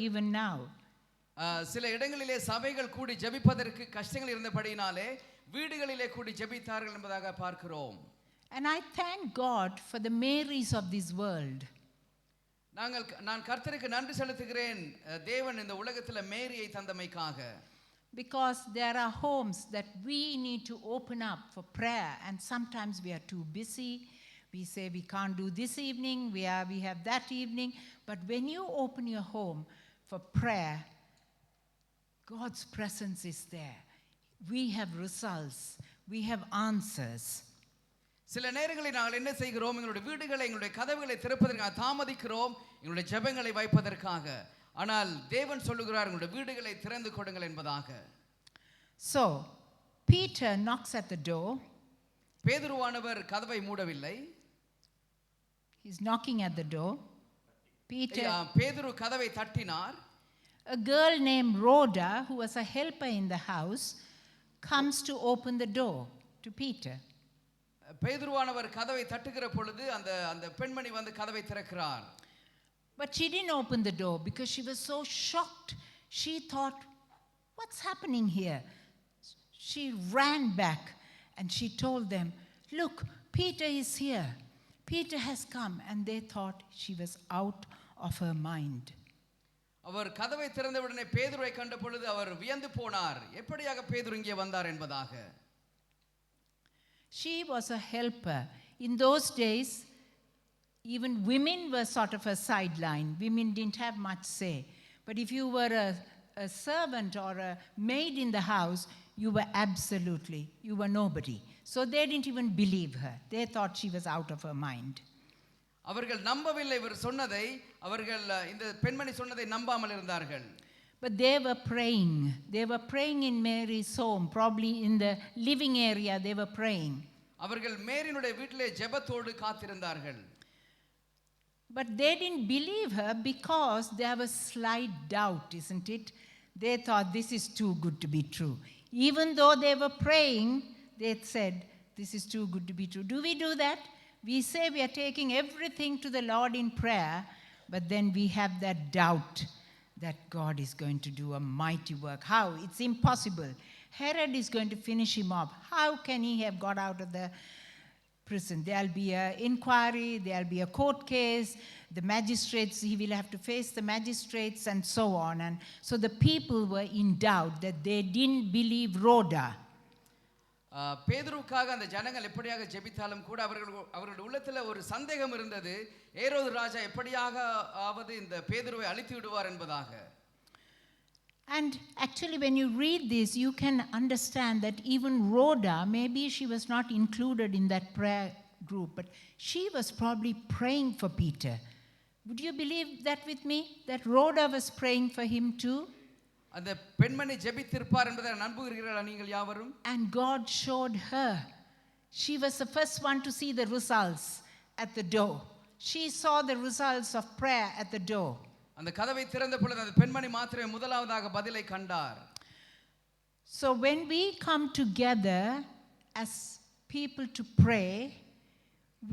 S6: Even now.
S7: சில இடங்களிலே சபைகள் கூடி ஜெபிப்பதற்கு கஷ்டங்கள் இருந்தபடியினாலே வீடுகளிலே கூடி ஜெபித்தார்கள் என்பதாக பார்க்கிறோம்.
S6: And I thank God for the Marys of this world.
S7: நான் கர்த்தருக்கு நன்றி செலுத்துகிறேன், தேவன் இந்த உலகத்துல மேரியை தந்தமைக்காக.
S6: Because there are homes that we need to open up for prayer, and sometimes we are too busy. We say we can't do this evening, we have that evening. But when you open your home for prayer, God's presence is there. We have results, we have answers.
S7: சில நேரங்களில் நாங்கள் என்ன செய்கிறோம், எங்களுடைய வீடுகளை எங்களுடைய கதவுகளை திறப்பதற்காக தாமதிக்கிறோம், எங்களுடைய ஜெபங்களை வைப்பதற்காக. ஆனால் தேவன் சொல்லுகிறார், எங்களுடைய வீடுகளை திறந்து கொடுங்கள் என்பதாக.
S6: So Peter knocks at the door.
S7: பேதுருவானவர் கதவை மூடவில்லை.
S6: He's knocking at the door.
S7: பேதுரு கதவை தட்டினார்.
S6: A girl named Rhoda, who was a helper in the house, comes to open the door to Peter.
S7: பேதுருவானவர் கதவை தட்டுகிற பொழுது அந்த பெண்மணி வந்து கதவை திறக்கிறார்.
S6: But she didn't open the door because she was so shocked. She thought, what's happening here? She ran back and she told them, look, Peter is here. Peter has come. And they thought she was out of her mind.
S7: அவர் கதவை திறந்தவுடனே பேதுருவை கண்ட பொழுது அவர் வியந்து போனார், எப்படியாக பேதுரு இங்கே வந்தார் என்பதாக.
S6: She was a helper. In those days, even women were sort of a sideline. Women didn't have much say. But if you were a servant or a maid in the house, you were nobody. So they didn't even believe her. They thought she was out of her mind.
S7: அவர்கள் நம்பவில்லை இவர் சொன்னதை, அவர்கள் இந்த பெண்மணி சொன்னதை நம்பாமல் இருந்தார்கள்.
S6: But they were praying. They were praying in Mary's home, probably in the living area they were praying.
S7: அவர்கள் மேரியினுடைய வீட்டிலே ஜெபத்தோடு காத்திருந்தார்கள்.
S6: But they didn't believe her because there was slight doubt, isn't it? They thought this is too good to be true. Even though they were praying, they said, this is too good to be true. Do we do that? We say we are taking everything to the Lord in prayer, but then we have that doubt that God is going to do a mighty work. How? It's impossible. Herod is going to finish him off. How can he have got out of the prison? There'll be an inquiry, there'll be a court case, the magistrates, he will have to face the magistrates and so on. And so the people were in doubt that they didn't believe Rhoda.
S7: பேதுருவுக்காக அந்த ஜனங்கள் எப்படியாக ஜெபித்தாலும் கூட அவர்களுடைய உள்ளத்துல ஒரு சந்தேகம் இருந்தது, ஏரோது ராஜா எப்படியாக ஆவது இந்த பேதுருவை அழித்து விடுவார் என்பதாக.
S6: And actually when you read this, you can understand that even Rhoda, maybe she was not included in that prayer group, but she was probably praying for Peter. Would you believe that with me? That Rhoda was praying for him too?
S7: அந்த பெண்மணி ஜெபித்திருப்பார் என்பதை நம்புகிறீர்களா நீங்கள் யாவரும்?
S6: And God showed her. She was the first one to see the results at the door. She saw the results of prayer at the door.
S7: அந்த கதவை திறந்த பொழுது அந்த பெண்மணி மாத்திரமே முதலாவதாக பதிலை கண்டார்.
S6: So when we come together as people to pray,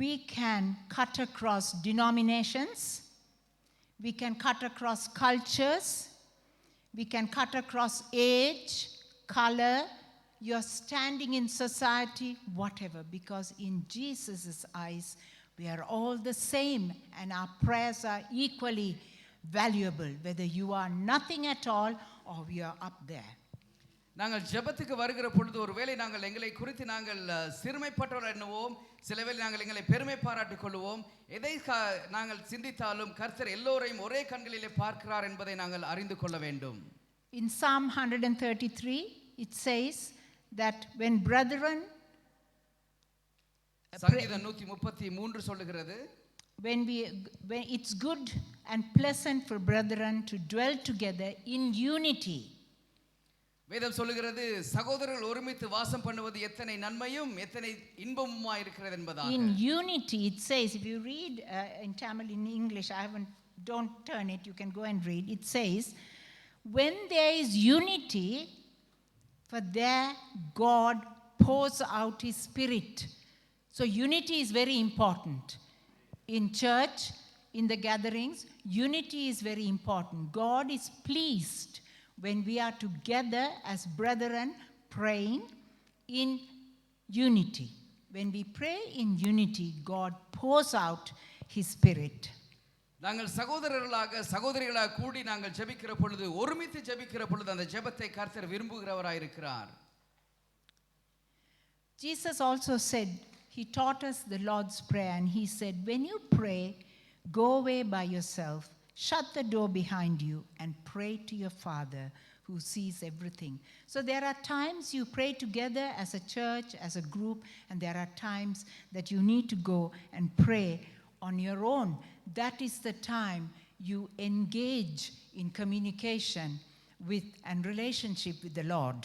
S6: we can cut across denominations, we can cut across cultures, We can cut across age, color, you're standing in society, whatever, because in Jesus' eyes, we are all the same, and our prayers are equally valuable, whether you are nothing at all or we are up there.
S7: நாங்கள் ஜெபத்துக்கு வருகிற பொழுது ஒருவேளை நாங்கள் எங்களை குறித்து நாங்கள் சிறுமைப்பட்டவர்கள் என்னவோம், சிலவேளை நாங்கள் எங்களை பெருமை பாராட்டிக் கொள்வோம். எதை நாங்கள் சிந்தித்தாலும் கர்த்தர் எல்லோரையும் ஒரே கண்களிலே பார்க்கிறார் என்பதை நாங்கள் அறிந்து கொள்ள வேண்டும்.
S6: In Psalm 133, it says that when brethren,
S7: சங்கீதம் 133 சொல்லுகிறது,
S6: when it's good and pleasant for brethren to dwell together in unity.
S7: வேதம் சொல்லுகிறது சகோதரர்கள் ஒருமித்து வாசம் பண்ணுவது எத்தனை நன்மையும் எத்தனை இன்பமுமாய் இருக்கிறது என்பதாக.
S6: In unity, it says, if you read in Tamil, in English, don't turn it, you can go and read. It says, when there is unity, for there God pours out His Spirit. So unity is very important. In church, in the gatherings, unity is very important. God is pleased when we are together as brethren praying in unity. When we pray in unity, God pours out His Spirit.
S7: நாங்கள் சகோதரர்களாக சகோதரிகளாக கூடி நாங்கள் ஜெபிக்கிற பொழுது ஒருமித்து ஜெபிக்கிற பொழுது அந்த ஜெபத்தை கர்த்தர் விரும்புகிறவராய் இருக்கிறார்.
S6: Jesus also said, He taught us the Lord's Prayer, and He said, when you pray, go away by yourself, shut the door behind you, and pray to your Father who sees everything. So there are times you pray together as a church, as a group, and there are times that you need to go and pray on your own. That is the time you engage in communication with and relationship with the Lord.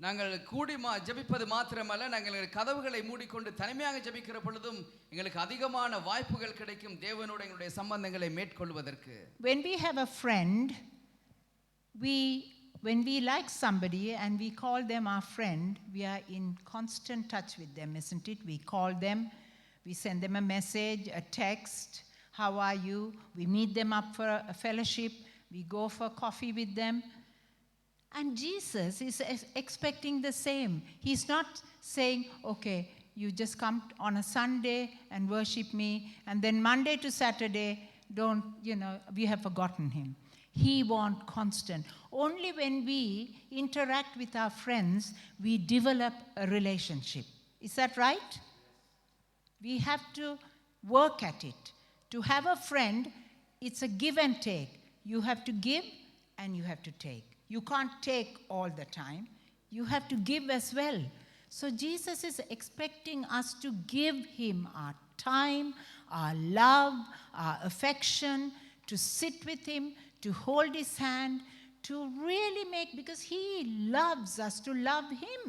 S7: நாங்கள் கூடி ஜெபிப்பது மாத்திரமல்ல, நாங்கள் கதவுகளை மூடிக்கொண்டு தனிமையாக ஜெபிக்கிற பொழுதும் எங்களுக்கு அதிகமான வாய்ப்புகள் கிடைக்கும் தேவனோடு எங்களுடைய சம்பந்தங்களை மேற்கொள்வதற்கு.
S6: When we have a friend, when we like somebody and we call them our friend, we are in constant touch with them, isn't it? We call them, we send them a message, a text, how are you? We meet them up for a fellowship, we go for coffee with them. And Jesus is expecting the same. He's not saying, okay, you just come on a Sunday and worship me, and then Monday to Saturday, we have forgotten him. He wants constant. Only when we interact with our friends, we develop a relationship. Is that right? We have to work at it. To have a friend, it's a give and take. You have to give and you have to take. You can't take all the time. You have to give as well. So Jesus is expecting us to give him our time, our love, our affection, to sit with him, to hold his hand, to really because he loves us to love him.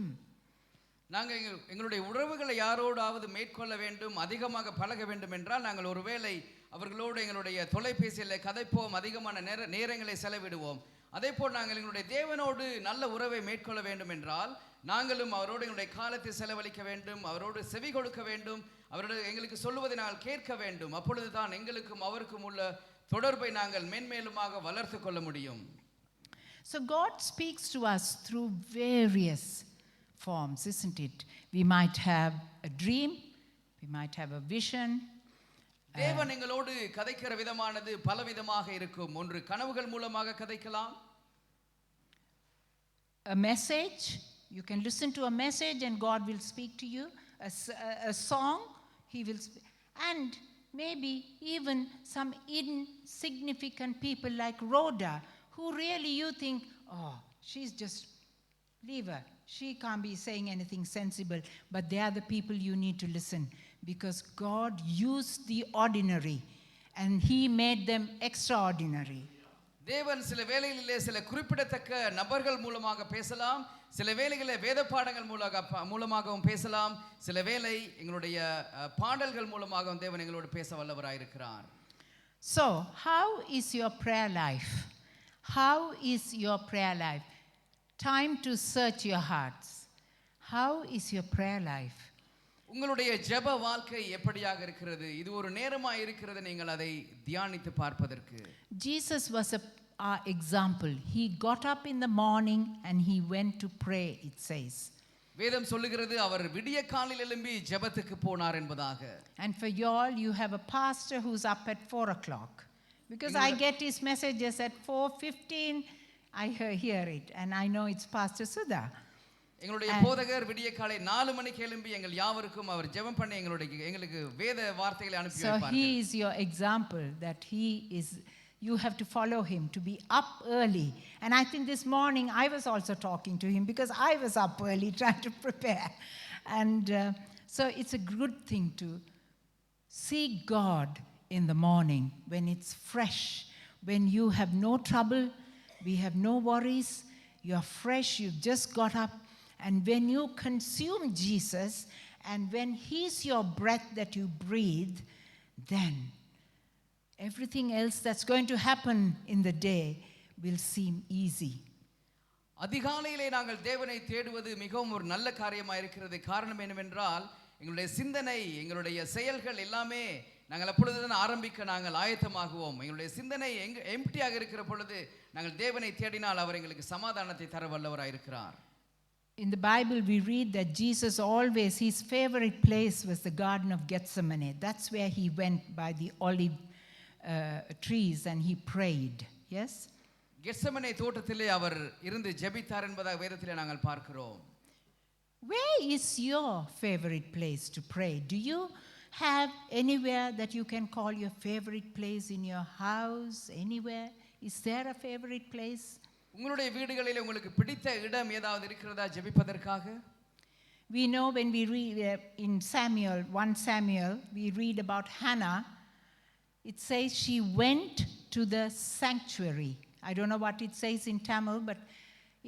S7: நாங்கள் எங்களுடைய உறவுகளை யாரோடாவது மேற்கொள்ள வேண்டும், அதிகமாக பழக வேண்டும் என்றால் நாங்கள் ஒருவேளை அவர்களோடு எங்களுடைய தொலைபேசியில் கதைப்போம், அதிகமான நேரங்களை செலவிடுவோம். அதேபோல் நாங்கள் எங்களுடைய தேவனோடு நல்ல உறவை மேற்கொள்ள வேண்டும் என்றால் நாங்களும் அவரோடு எங்களுடைய காலத்தை செலவழிக்க வேண்டும், அவரோடு செவி கொடுக்க வேண்டும், அவரோடு எங்களுக்கு சொல்லுவதை நாங்கள் கேட்க வேண்டும். அப்பொழுது தான் எங்களுக்கும் அவருக்கும் உள்ள தொடர்பை நாங்கள் மென்மேலுமாக வளர்த்து கொள்ள முடியும்.
S6: So God speaks to us through various forms, isn't it? We might have a dream, we might have a vision.
S7: தேவன் எங்களோடு கதைக்கிற விதமானது பலவிதமாக இருக்கும். ஒன்று கனவுகள் மூலமாக கதைக்கலாம்.
S6: A message, you can listen to a message and God will speak to you. A song, he will speak. And maybe even some insignificant people like Rhoda, who really you think, oh, she's just, leave her. She can't be saying anything sensible. But they are the people you need to listen, because God used the ordinary and he made them extraordinary.
S7: தேவன் சில வேளைகளிலே சில குறிப்பிடத்தக்க நபர்கள் மூலமாக பேசலாம், சில வேளைகளிலே வேத பாடங்கள் மூலமாகவும் பேசலாம், சில வேளை எங்களுடைய பாடல்கள் மூலமாகவும் தேவன் எங்களோடு பேச வல்லவராய் இருக்கிறார்.
S6: So, how is your prayer life? How is your prayer life? Time to search your hearts. How is your prayer life?
S7: உங்களுடைய ஜெப வாழ்க்கை எப்படியாக இருக்கிறது? இது ஒரு நேரமாக இருக்கிறது நீங்கள் அதை தியானித்து பார்ப்பதற்கு.
S6: Jesus was our example. He got up in the morning and he went to pray, it says.
S7: வேதம் சொல்லுகிறது அவர் விடிய காலையில் எழும்பி ஜெபத்துக்கு போனார் என்பதாக.
S6: And for you all, you have a pastor who's up at 4 o'clock. Because I get his messages at 4:15, I hear it, and I know it's Pastor Sudha.
S7: எங்களுடைய போதகர் விடிய காலை 4 மணிக்கு எழும்பி எங்கள் யாவருக்கும் அவர் ஜெபம் பண்ணி எங்களுக்கு வேத வார்த்தைகளை அனுப்பி
S6: So
S7: வைப்பார்.
S6: he is your example that you have to follow him to be up early. And I think this morning I was also talking to him because I was up early trying to prepare. And so it's a good thing to seek God in the morning when it's fresh, when you have no trouble, we have no worries, you are fresh, you've just got up. And when you consume Jesus and when he's your breath that you breathe, then everything else that's going to happen in the day will seem easy.
S7: அதிகாலையிலே நாங்கள் தேவனை தேடுவது மிகவும் ஒரு நல்ல காரியமாக இருக்கிறது. காரணம் என்னவென்றால் எங்களுடைய சிந்தனை, எங்களுடைய செயல்கள் எல்லாமே நாங்கள் அப்பொழுதுதான் ஆரம்பிக்க நாங்கள் ஆயத்தமாகுவோம். எங்களுடைய சிந்தனை எம்ப்டியாக இருக்கிற பொழுது நாங்கள் தேவனை தேடினால் அவர் எங்களுக்கு சமாதானத்தை தர வல்லவராக இருக்கிறார்.
S6: In the Bible, we read that Jesus always, his favorite place was the Garden of Gethsemane. That's where he went by the olive trees and he prayed. Yes?
S7: Gethsemane தோட்டத்திலே அவர் இருந்து ஜெபித்தார் என்பதாக வேதத்திலே நாங்கள் பார்க்கிறோம்.
S6: Where is your favorite place to pray? Do you have anywhere that you can call your favorite place in your house? Anywhere? Is there a favorite place?
S7: உங்களுடைய வீடுகளிலே உங்களுக்கு பிடித்த இடம் ஏதாவது இருக்கிறதா ஜெபிப்பதற்காக?
S6: We know when we read in Samuel, 1 Samuel, we read about Hannah. It says she went to the sanctuary. I don't know what it says in Tamil, but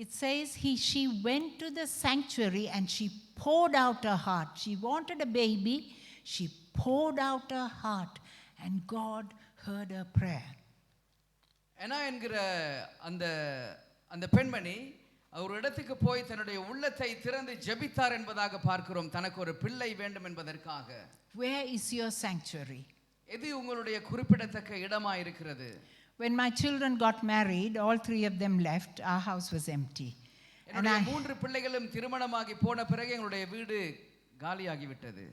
S6: it says she went to the sanctuary and she poured out her heart. She wanted a baby. She poured out her heart and God heard her prayer.
S7: ஏனா என்கிற அந்த பெண்மணி ஒரு இடத்துக்கு போய் தன்னுடைய உள்ளத்தை திறந்து ஜெபித்தார் என்பதாக பார்க்கிறோம். தனக்கு ஒரு பிள்ளை வேண்டும் என்பதற்காக.
S6: Where is your sanctuary?
S7: எது உங்களுடைய குறிப்பிடத்தக்க இடமா இருக்கிறது?
S6: When my children got married, all 3 of them left. Our house was empty.
S7: என்னுடைய 3 பிள்ளைகளும் திருமணமாகி போன பிறகு எங்களுடைய வீடு காலியாகி விட்டது.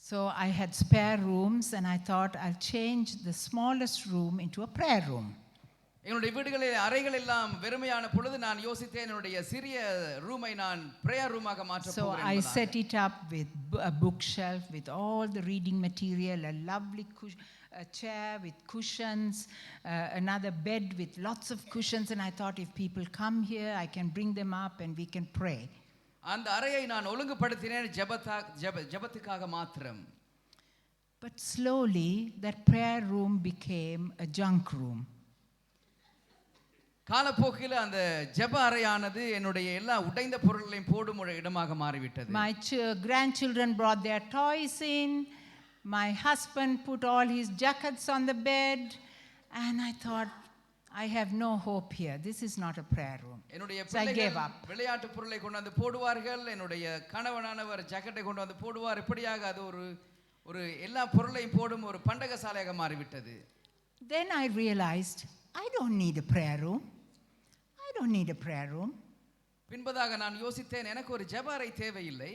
S6: So I had spare rooms and I thought I'll change the smallest room into a prayer room.
S7: என்னுடைய வீடுகளில் அறைகள் எல்லாம் வெறுமையான பொழுது நான் யோசித்தேன் என்னுடைய சிறிய ரூமை நான் பிரேயர் ரூமாக மாற்ற போகிறேன்.
S6: So I set it up with a bookshelf with all the reading material, a lovely a chair with cushions, another bed with lots of cushions, and I thought if people come here I can bring them up and we can pray.
S7: அந்த அறையை நான் ஒழுங்குபடுத்தினேன் ஜெபத்துக்காக மாத்திரம்.
S6: But slowly that prayer room became a junk room.
S7: காலப்போக்கில் அந்த ஜெப அறையானது என்னுடைய எல்லா உடைந்த பொருட்களையும் போடும் ஒரு இடமாக மாறிவிட்டது.
S6: My grandchildren brought their toys in. My husband put all his jackets on the bed, and I thought, I have no hope here. This is not a prayer room.
S7: என்னுடைய
S6: So I gave up.
S7: விளையாட்டு பொருளை கொண்டு வந்து போடுவார்கள். என்னுடைய கணவனானவர் ஜாக்கெட்டை கொண்டு வந்து போடுவார். இப்படியாக அது ஒரு எல்லா பொருளையும் போடும் ஒரு பண்டகசாலையாக மாறிவிட்டது.
S6: Then I realized I don't need a prayer room. I don't need a prayer room.
S7: பின்பதாக நான் யோசித்தேன் எனக்கு ஒரு ஜெப அறை தேவையில்லை.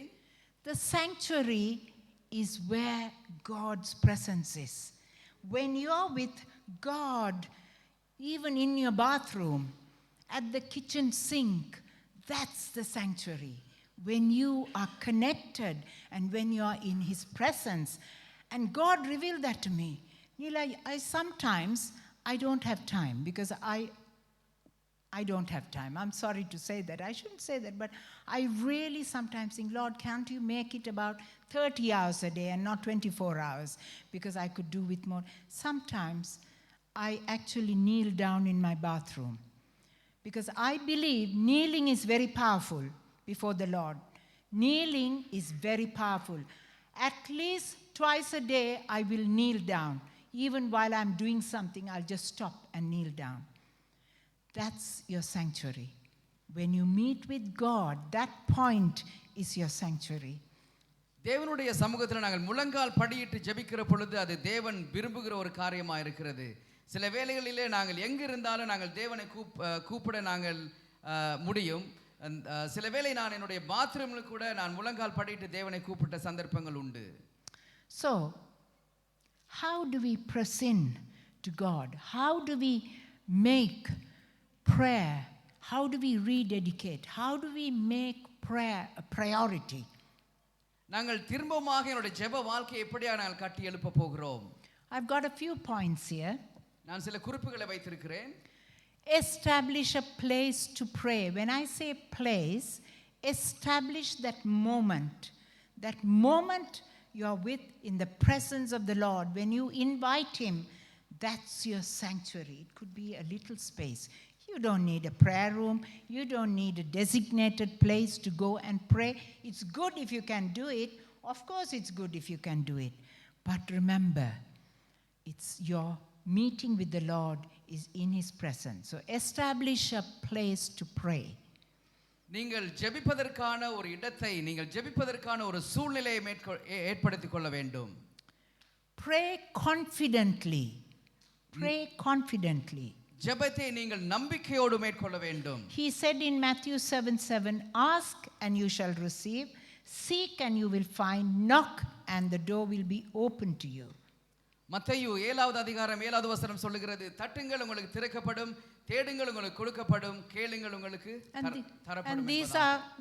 S6: The sanctuary is where God's presence is. When you are with God, even in your bathroom, at the kitchen sink, that's the sanctuary. When you are connected and when you are in his presence. And God revealed that to me. Neela, sometimes I don't have time because I don't have time. I'm sorry to say that. I shouldn't say that, but I really sometimes think, Lord, can't you make it about 30 hours a day and not 24 hours? Because I could do with more. Sometimes I actually kneel down in my bathroom because I believe kneeling is very powerful before the Lord. Kneeling is very powerful. At least twice a day I will kneel down. Even while I'm doing something, I'll just stop and kneel down. That's your sanctuary. When you meet with God, that point is your sanctuary.
S7: தேவனுடைய சமூகத்தில் நாங்கள் முழங்கால் படியிட்டு ஜெபிக்கிற பொழுது அது தேவன் விரும்புகிற ஒரு காரியமாக இருக்கிறது. சில வேளைகளிலே நாங்கள் எங்கு இருந்தாலும் நாங்கள் தேவனை கூப்பிட நாங்கள் முடியும். சில வேளை நான் என்னுடைய பாத்ரூமில் கூட நான் முழங்கால் படிட்டு தேவனை கூப்பிட்ட சந்தர்ப்பங்கள் உண்டு.
S6: So, how do we press in to God? How do we make prayer? How do we rededicate? How do we make prayer a priority?
S7: நாங்கள் திரும்பமாக என்னுடைய ஜெப வாழ்க்கையை எப்படியா நாங்கள் கட்டி எழுப்ப போகிறோம்?
S6: I've got a few points here.
S7: நான் சில குறிப்புகளை வைத்திருக்கிறேன்.
S6: Establish a place to pray. When I say place, establish that moment. That moment you are in the presence of the Lord. When you invite Him, that's your sanctuary. It could be a little space. You don't need a prayer room. You don't need a designated place to go and pray. It's good if you can do it. Of course, it's good if you can do it. But remember, it's your meeting with the Lord is in His presence. So establish a place to pray.
S7: நீங்கள் ஜெபிப்பதற்கான ஒரு இடத்தை, நீங்கள் ஜெபிப்பதற்கான ஒரு சூழ்நிலையை ஏற்படுத்திக் கொள்ள வேண்டும்.
S6: Pray confidently. Pray confidently.
S7: ஜெபத்தை நீங்கள் நம்பிக்கையோடு மேற்கொள்ள வேண்டும்.
S6: He said in Matthew 7:7, ask and you shall receive, seek and you will find, knock and the door will be open to you.
S7: மத்தேயு 7வது அதிகாரம் 7வது வசனம் சொல்லுகிறது, தட்டுங்கள் உங்களுக்கு திறக்கப்படும், தேடுங்கள் உங்களுக்கு கொடுக்கப்படும், கேளுங்கள் உங்களுக்கு தரப்படும்.
S6: And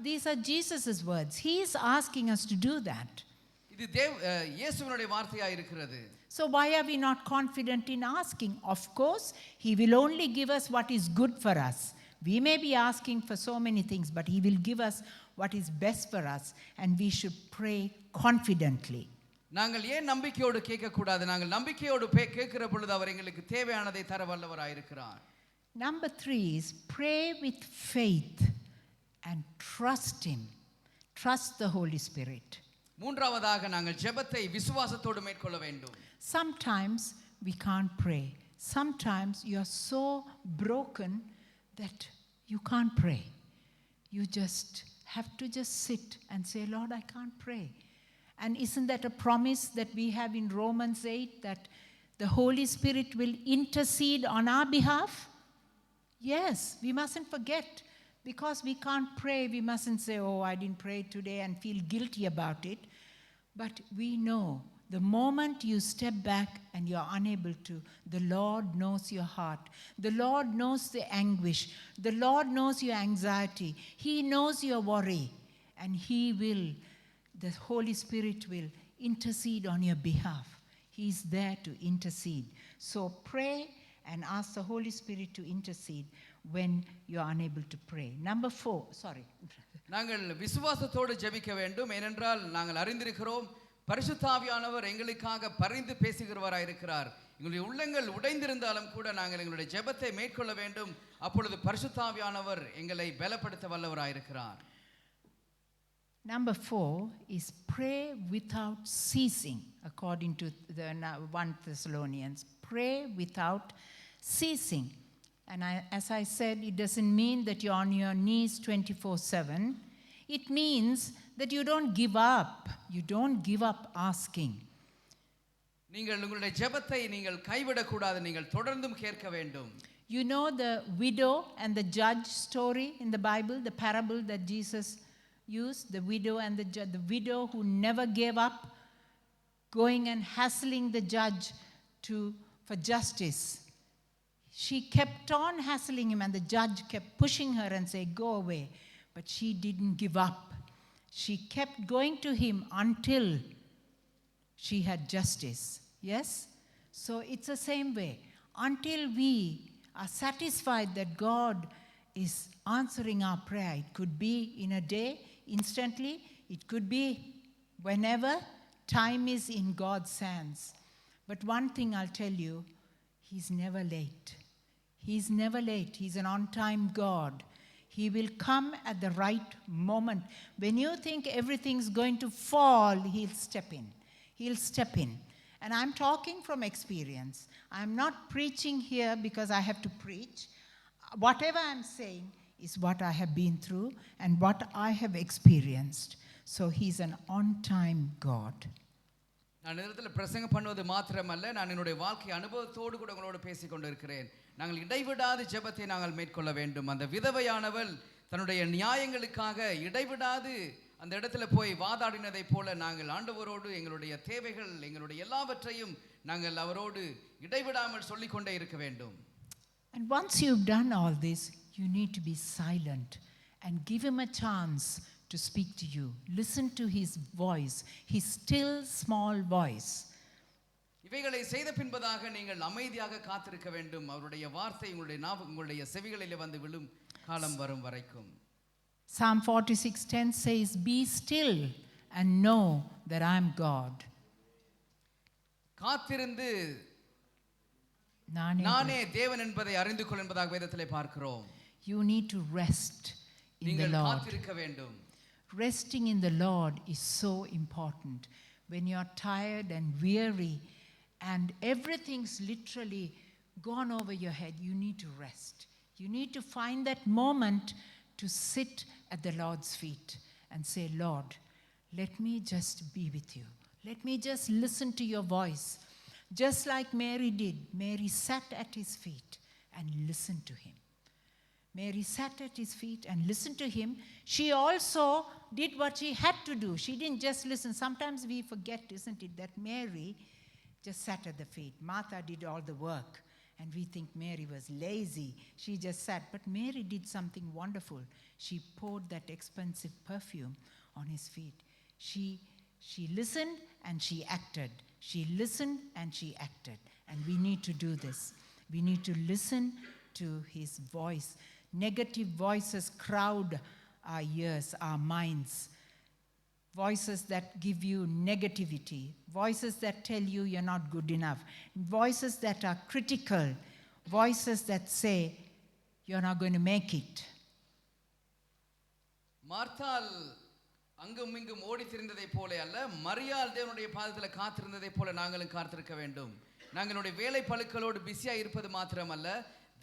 S6: these are Jesus's words. He is asking us to do that.
S7: இது இயேசுவினுடைய வார்த்தையாக இருக்கிறது.
S6: So why are we not confident in asking? Of course, He will only give us what is good for us. We may be asking for so many things, but He will give us what is best for us, and we should pray confidently.
S7: நாங்கள் ஏன் நம்பிக்கையோடு கேட்கக்கூடாது? நாங்கள் நம்பிக்கையோடு கேட்கிற பொழுது அவர் எங்களுக்கு தேவையானதை தர வல்லவராய் இருக்கிறார்.
S6: Number 3 is pray with faith and trust Him. Trust the Holy Spirit.
S7: மூன்றாவதாக நாங்கள் ஜெபத்தை விசுவாசத்தோடு மேற்கொள்ள வேண்டும்.
S6: Sometimes we can't pray. Sometimes you are so broken that you can't pray. You just have to just sit and say, Lord, I can't pray. And isn't that a promise that we have in Romans 8, that the Holy Spirit will intercede on our behalf? Yes, we mustn't forget. Because we can't pray, we mustn't say, oh, I didn't pray today and feel guilty about it. But we know the moment you step back and you're unable to, the Lord knows your heart. The Lord knows the anguish. The Lord knows your anxiety. He knows your worry. And the Holy Spirit will intercede on your behalf. He's there to intercede. So pray and ask the Holy Spirit to intercede when you are unable to pray. Number 4, sorry.
S7: நாங்கள் விசுவாசத்தோடு ஜெபிக்க வேண்டும். ஏனென்றால் நாங்கள் அறிந்திருக்கிறோம், பரிசுத்த ஆவியானவர் எங்களுக்காக பரிந்து பேசுகிறவராய் இருக்கிறார். எங்களுடைய உள்ளங்கள் உடைந்திருந்தாலும் கூட நாங்கள் எங்களுடைய ஜெபத்தை மேற்கொள்ள வேண்டும். அப்பொழுது பரிசுத்த ஆவியானவர் எங்களை பலப்படுத்த வல்லவராய் இருக்கிறார்.
S6: Number 4 is pray without ceasing, according to the 1 Thessalonians. Pray without ceasing. And as I said, it doesn't mean that you're on your knees 24/7. It means that you don't give up. You don't give up asking.
S7: நீங்கள் உங்களுடைய ஜெபத்தை நீங்கள் கைவிடக் கூடாது. நீங்கள் தொடர்ந்தும் கேட்க வேண்டும்.
S6: You know the widow and the judge story in the Bible, the parable that Jesus used, the widow and the judge. The widow who never gave up going and hassling the judge for justice. She kept on hassling him and the judge kept pushing her and saying, go away. But she didn't give up. She kept going to him until she had justice. Yes? So it's the same way. Until we are satisfied that God is answering our prayer, it could be in a day, instantly, it could be whenever. Time is in God's hands. But one thing I'll tell you, He's never late. He's never late. He's an on-time God. He will come at the right moment. When you think everything's going to fall, He'll step in. He'll step in. And I'm talking from experience. I'm not preaching here because I have to preach. Whatever I'm saying is what I have been through and what I have experienced. So He's an on-time God.
S7: நான் இந்த இடத்துல பிரசங்கம் பண்ணுவது மாத்திரமல்ல, நான் என்னுடைய வாழ்க்கை அனுபவத்தோடு கூட உங்களோடு பேசிக் கொண்டிருக்கிறேன். நாங்கள் இடைவிடாது ஜெபத்தை நாங்கள் மேற்கொள்ள வேண்டும். அந்த விதவையானவள் தன்னுடைய நியாயங்களுக்காக இடைவிடாது அந்த இடத்துல போய் வாதாடினதை போல நாங்கள் ஆண்டவரோடு எங்களுடைய தேவைகள், எங்களுடைய எல்லாவற்றையும் நாங்கள் அவரோடு இடைவிடாமல் சொல்லிக்கொண்டே இருக்க வேண்டும்.
S6: And once you've done all this, you need to be silent and give him a chance to speak to you. Listen to his voice, his still small voice.
S7: இவைகளை செய்த பின்பதாக நீங்கள் அமைதியாக காத்திருக்க வேண்டும். அவருடைய வார்த்தை உங்களுடைய செவிகளிலே வந்து விழும் காலம் வரும் வரைக்கும்.
S6: Psalm 46:10 says, "Be still and know that I am God."
S7: காத்திருந்து நானே தேவன் என்பதை அறிந்து கொள் என்பதாக வேதத்திலே பார்க்கிறோம்.
S6: You need to rest in the
S7: நீங்கள்
S6: Lord.
S7: காத்திருக்க வேண்டும்.
S6: Resting in the Lord is so important. When you're tired and weary and everything's literally gone over your head, you need to rest. You need to find that moment to sit at the Lord's feet and say, "Lord, let me just be with you. Let me just listen to your voice." Just like Mary did. Mary sat at his feet and listened to him. Mary sat at his feet and listened to him. She also did what she had to do. She didn't just listen. Sometimes we forget, isn't it, that Mary just sat at the feet. Martha did all the work. And we think Mary was lazy. She just sat. But Mary did something wonderful. She poured that expensive perfume on his feet. She listened and she acted. She listened and she acted. And we need to do this. We need to listen to his voice. Negative voices crowd our ears, our minds. Voices that give you negativity. Voices that tell you you're not good enough. Voices that are critical. Voices that say you're not going to make it.
S7: மார்த்தாள் அங்கும் இங்கும் ஓடி திரிந்ததை போல அல்ல, மரியாள் தேவனுடைய பாதத்தில் காத்திருந்ததை போல நாங்களும் காத்திருக்க வேண்டும். நாங்களுடைய வேலை பழுக்களோடு பிஸியா இருப்பது மாத்திரமல்ல,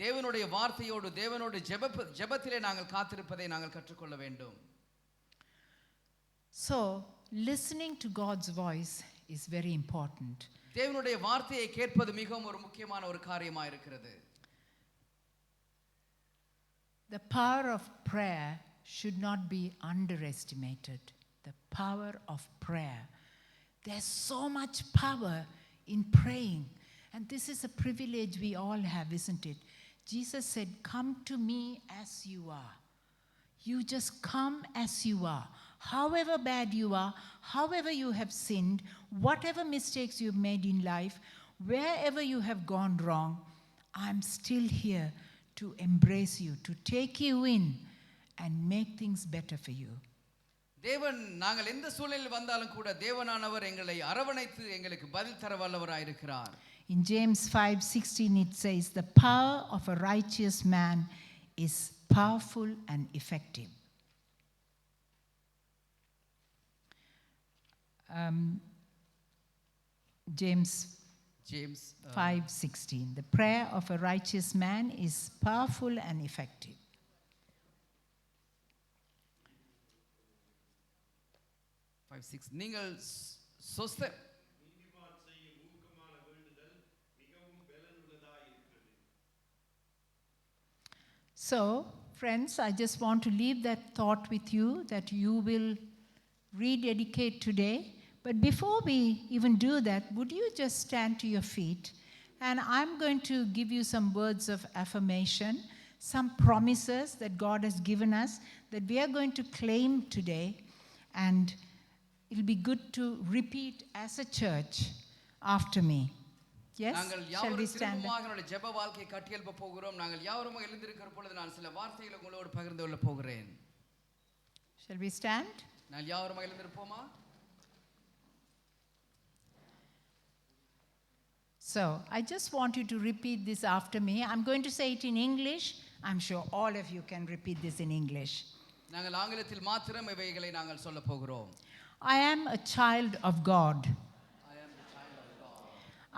S7: தேவனுடைய வார்த்தையோடு தேவனோடு ஜெபத்திலே நாங்கள் காத்திருப்பதை நாங்கள் கற்றுக்கொள்ள வேண்டும்.
S6: So, listening to God's voice is very important.
S7: தேவனுடைய வார்த்தையை கேட்பது மிகவும் ஒரு முக்கியமான ஒரு காரியமாக இருக்கிறது.
S6: The power of prayer should not be underestimated. The power of prayer. There's so much power in praying. And this is a privilege we all have, isn't it? Jesus said, "Come to me as you are." You just come as you are. However bad you are, however you have sinned, whatever mistakes you've made in life, wherever you have gone wrong, I'm still here to embrace you, to take you in and make things better for you.
S7: தேவன் நாங்கள் எந்த சூழலில் வந்தாலும் கூட தேவனானவர் எங்களை அரவணைத்து எங்களுக்கு பதில் தர வல்லவராய் இருக்கிறார்.
S6: In James 5:16 it says, "The power of a righteous man is powerful and effective." James 5:16. The prayer of a righteous man is powerful and effective.
S7: நீங்கள் சொஸ்த
S6: So, friends, I just want to leave that thought with you that you will rededicate today. But before we even do that, would you just stand to your feet? And I'm going to give you some words of affirmation, some promises that God has given us that we are going to claim today. And it'll be good to repeat as a church after me. Yes?
S7: நாங்கள்
S6: Shall we
S7: யாவரும்
S6: stand up?
S7: திரும்பமாக நம்முடைய ஜெப வாழ்க்கையை கட்டியெழுப்ப போகிறோம். நாங்கள் யாவரும் எழுந்திருக்கிற பொழுது நான் சில வார்த்தைகளை உங்களோடு பகிர்ந்து கொள்ள போகிறேன்.
S6: Shall we stand?
S7: நாங்கள் யாவரும் எழுந்திருப்போமா?
S6: So, I just want you to repeat this after me. I'm going to say it in English. I'm sure all of you can repeat this in English.
S7: நாங்கள் ஆங்கிலத்தில் மாத்திரம் இவைகளை நாங்கள் சொல்ல போகிறோம்.
S6: I am a child of God.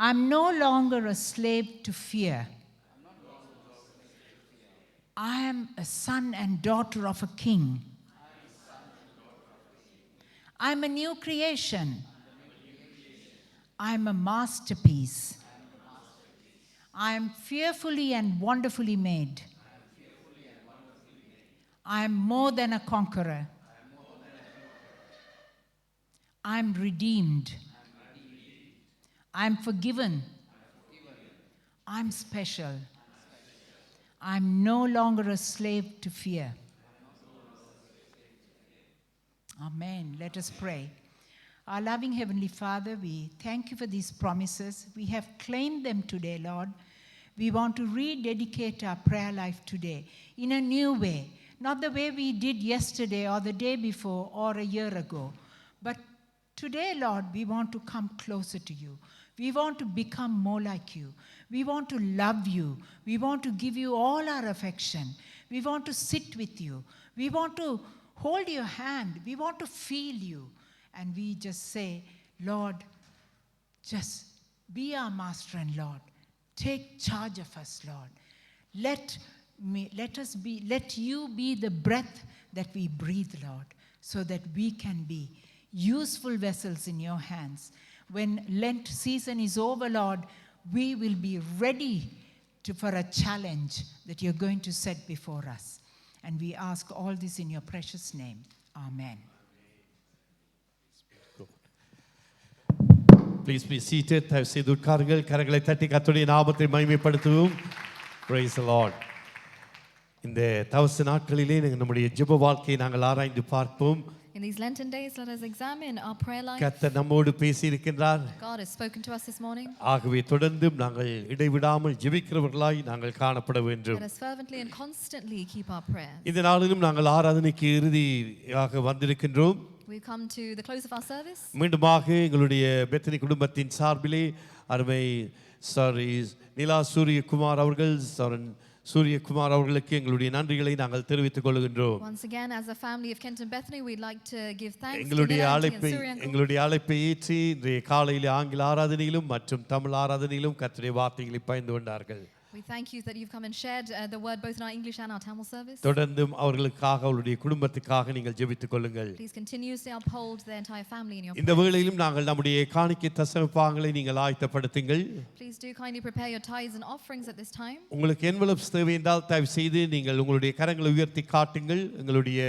S6: I'm no longer a slave to fear. I am a son and daughter of a king. I'm a new creation. I am a masterpiece. I am fearfully and wonderfully made. I am more than a conqueror. I am redeemed. I am forgiven. I am special. I am no longer a slave to fear. Amen. Let us pray. Our loving Heavenly Father, we thank you for these promises. We have claimed them today, Lord. We want to rededicate our prayer life today in a new way, not the way we did yesterday or the day before or a year ago. But today, Lord, we want to come closer to you. We want to become more like you. We want to love you. We want to give you all our affection. We want to sit with you. We want to hold your hand. We want to feel you. And we just say, Lord, just be our master and Lord. Take charge of us, Lord. Let you be the breath that we breathe, Lord, so that we can be useful vessels in your hands. When Lent season is over, Lord, we will be ready for a challenge that you're going to set before us. And we ask all this in your precious name. Amen.
S3: Please be seated. தயவு செய்து உட்காருங்கள். கரங்களை தட்டி கர்த்தருடைய நாமத்தை மகிமைப்படுத்துவோம். Praise the Lord. இந்த தவச நாட்களிலே நம்முடைய ஜெப வாழ்க்கையை நாங்கள் ஆராய்ந்து பார்ப்போம்.
S2: In these Lenten days, let us examine our prayer life.
S3: கர்த்தர் நம்மோடு பேசி இருக்கின்றார்.
S2: God has spoken to us this morning.
S3: ஆகவே தொடர்ந்து நாங்கள் இடைவிடாமல் ஜெபிக்கிறவர்களாய் நாங்கள் காணப்பட வேண்டும்.
S2: Let us fervently and constantly keep our prayers.
S3: இந்த நாளிலும் நாங்கள் ஆராதனைக்கு இறுதியாக வந்திருக்கின்றோம்.
S2: We come to the close of our service.
S3: மீண்டுமாக எங்களுடைய பெத்தனி குடும்பத்தின் சார்பிலே அருமை நிலா சூரியகுமார் அவர்கள் சூரியகுமார் அவர்களுக்கு எங்களுடைய நன்றிகளை நாங்கள் தெரிவித்துக் கொள்கின்றோம்.
S2: Once again, as a family of Kenton Bethany, we'd like to give thanks to
S3: எங்களுடைய
S2: Nila and Surya uncle.
S3: எங்களுடைய அழைப்பை ஏற்றி இன்றைய காலையில் ஆங்கில ஆராதனையிலும் மற்றும் தமிழ் ஆராதனையிலும் கர்த்தருடைய வார்த்தைகளை பகிர்ந்து கொண்டார்கள்.
S2: We thank you that you've come and shared the word both in our English and our Tamil service.
S3: தொடர்ந்தும் அவர்களுக்காக அவருடைய குடும்பத்துக்காக நீங்கள் ஜெபித்துக் கொள்ளுங்கள்.
S2: Please continuously uphold the entire family in your
S3: இந்த
S2: prayers.
S3: வேளையிலும் நாங்கள் நம்முடைய காணிக்கை தசமபாகங்களை நீங்கள் ஆயத்தப்படுத்துங்கள்.
S2: Please do kindly prepare your tithes and offerings at this time.
S3: உங்களுக்கு envelopes தேவை என்றால் தயவு செய்து நீங்கள் உங்களுடைய கரங்களை உயர்த்தி காட்டுங்கள். எங்களுடைய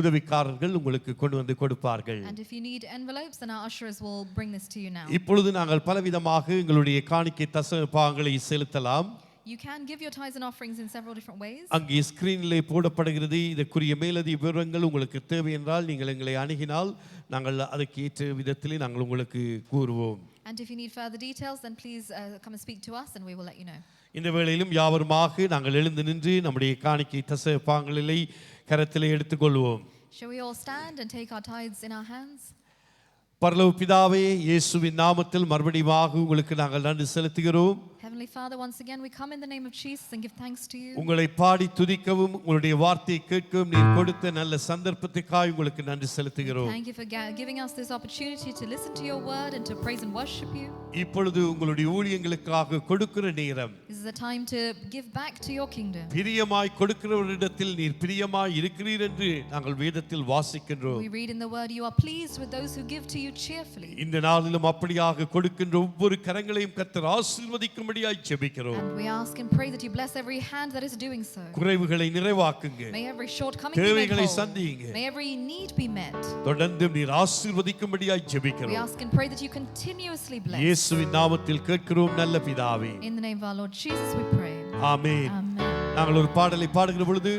S3: உதவிக்காரர்கள் உங்களுக்கு கொண்டு வந்து கொடுப்பார்கள்.
S2: And if you need envelopes, then our ushers will bring this to you now.
S3: இப்பொழுது நாங்கள் பலவிதமாக எங்களுடைய காணிக்கை தசமபாகங்களை செலுத்தலாம்.
S2: You can give your tithes and offerings in several different ways.
S3: அங்கே ஸ்கிரீனிலே போடப்படுகிறது. இதற்குரிய மேலதிக விவரங்கள் உங்களுக்கு தேவை என்றால் நீங்கள் எங்களை அணுகினால் நாங்கள் அதற்கு ஏற்ற விதத்திலே நாங்கள் உங்களுக்கு கூறுவோம்.
S2: And if you need further details, then please come and speak to us and we will let you know.
S3: இந்த வேளையிலும் யாவருமாக நாங்கள் எழுந்து நின்று நம்முடைய காணிக்கை தசமபாகங்களை கரத்திலே எடுத்துக்கொள்வோம்.
S2: Shall we all stand and take our tithes in our hands?
S3: பரலோக பிதாவே, இயேசுவின் நாமத்தில் மறுபடியும் உங்களுக்கு நாங்கள் நன்றி செலுத்துகிறோம்.
S2: Heavenly Father, once again we come in the name of Jesus and give thanks to you.
S3: உங்களை பாடி துதிக்கவும் உங்களுடைய வார்த்தையை கேட்கவும் நீர் கொடுத்த நல்ல சந்தர்ப்பத்துக்காக உங்களுக்கு நன்றி செலுத்துகிறோம்.
S2: Thank you for giving us this opportunity to listen to your word and to praise and worship you.
S3: இப்பொழுது உங்களுடைய ஊழியங்களுக்காக கொடுக்கிற நேரம்.
S2: This is a time to give back to your kingdom.
S3: பிரியமாய் கொடுக்கிறவரிடத்தில் நீர் பிரியமாய் இருக்கிறீர் என்று நாங்கள் வேதத்தில் வாசிக்கின்றோம்.
S2: We read in the word, you are pleased with those who give to you cheerfully.
S3: இந்த நாளிலும் அப்படியாக கொடுக்கின்ற ஒவ்வொரு கரங்களையும் கர்த்தர் ஆசீர்வதிக்கும்படியாய் ஜெபிக்கிறோம்.
S2: And we ask and pray that you bless every hand that is doing so.
S3: குறைவுகளை நிறைவாக்குங்க.
S2: May every shortcoming be made
S3: தேவைகளை
S2: whole.
S3: சந்தியுங்க.
S2: May every need be met.
S3: தொடர்ந்து நீர் ஆசீர்வதிக்கும்படியாய்
S2: We
S3: ஜெபிக்கிறோம்.
S2: ask and pray that you continuously bless.
S3: இயேசுவின் நாமத்தில் கேட்கிறோம் நல்ல பிதாவே.
S2: In the name of our Lord Jesus we pray.
S3: Amen.
S2: Amen.
S3: நாங்கள் ஒரு பாடலை பாடுகிற பொழுது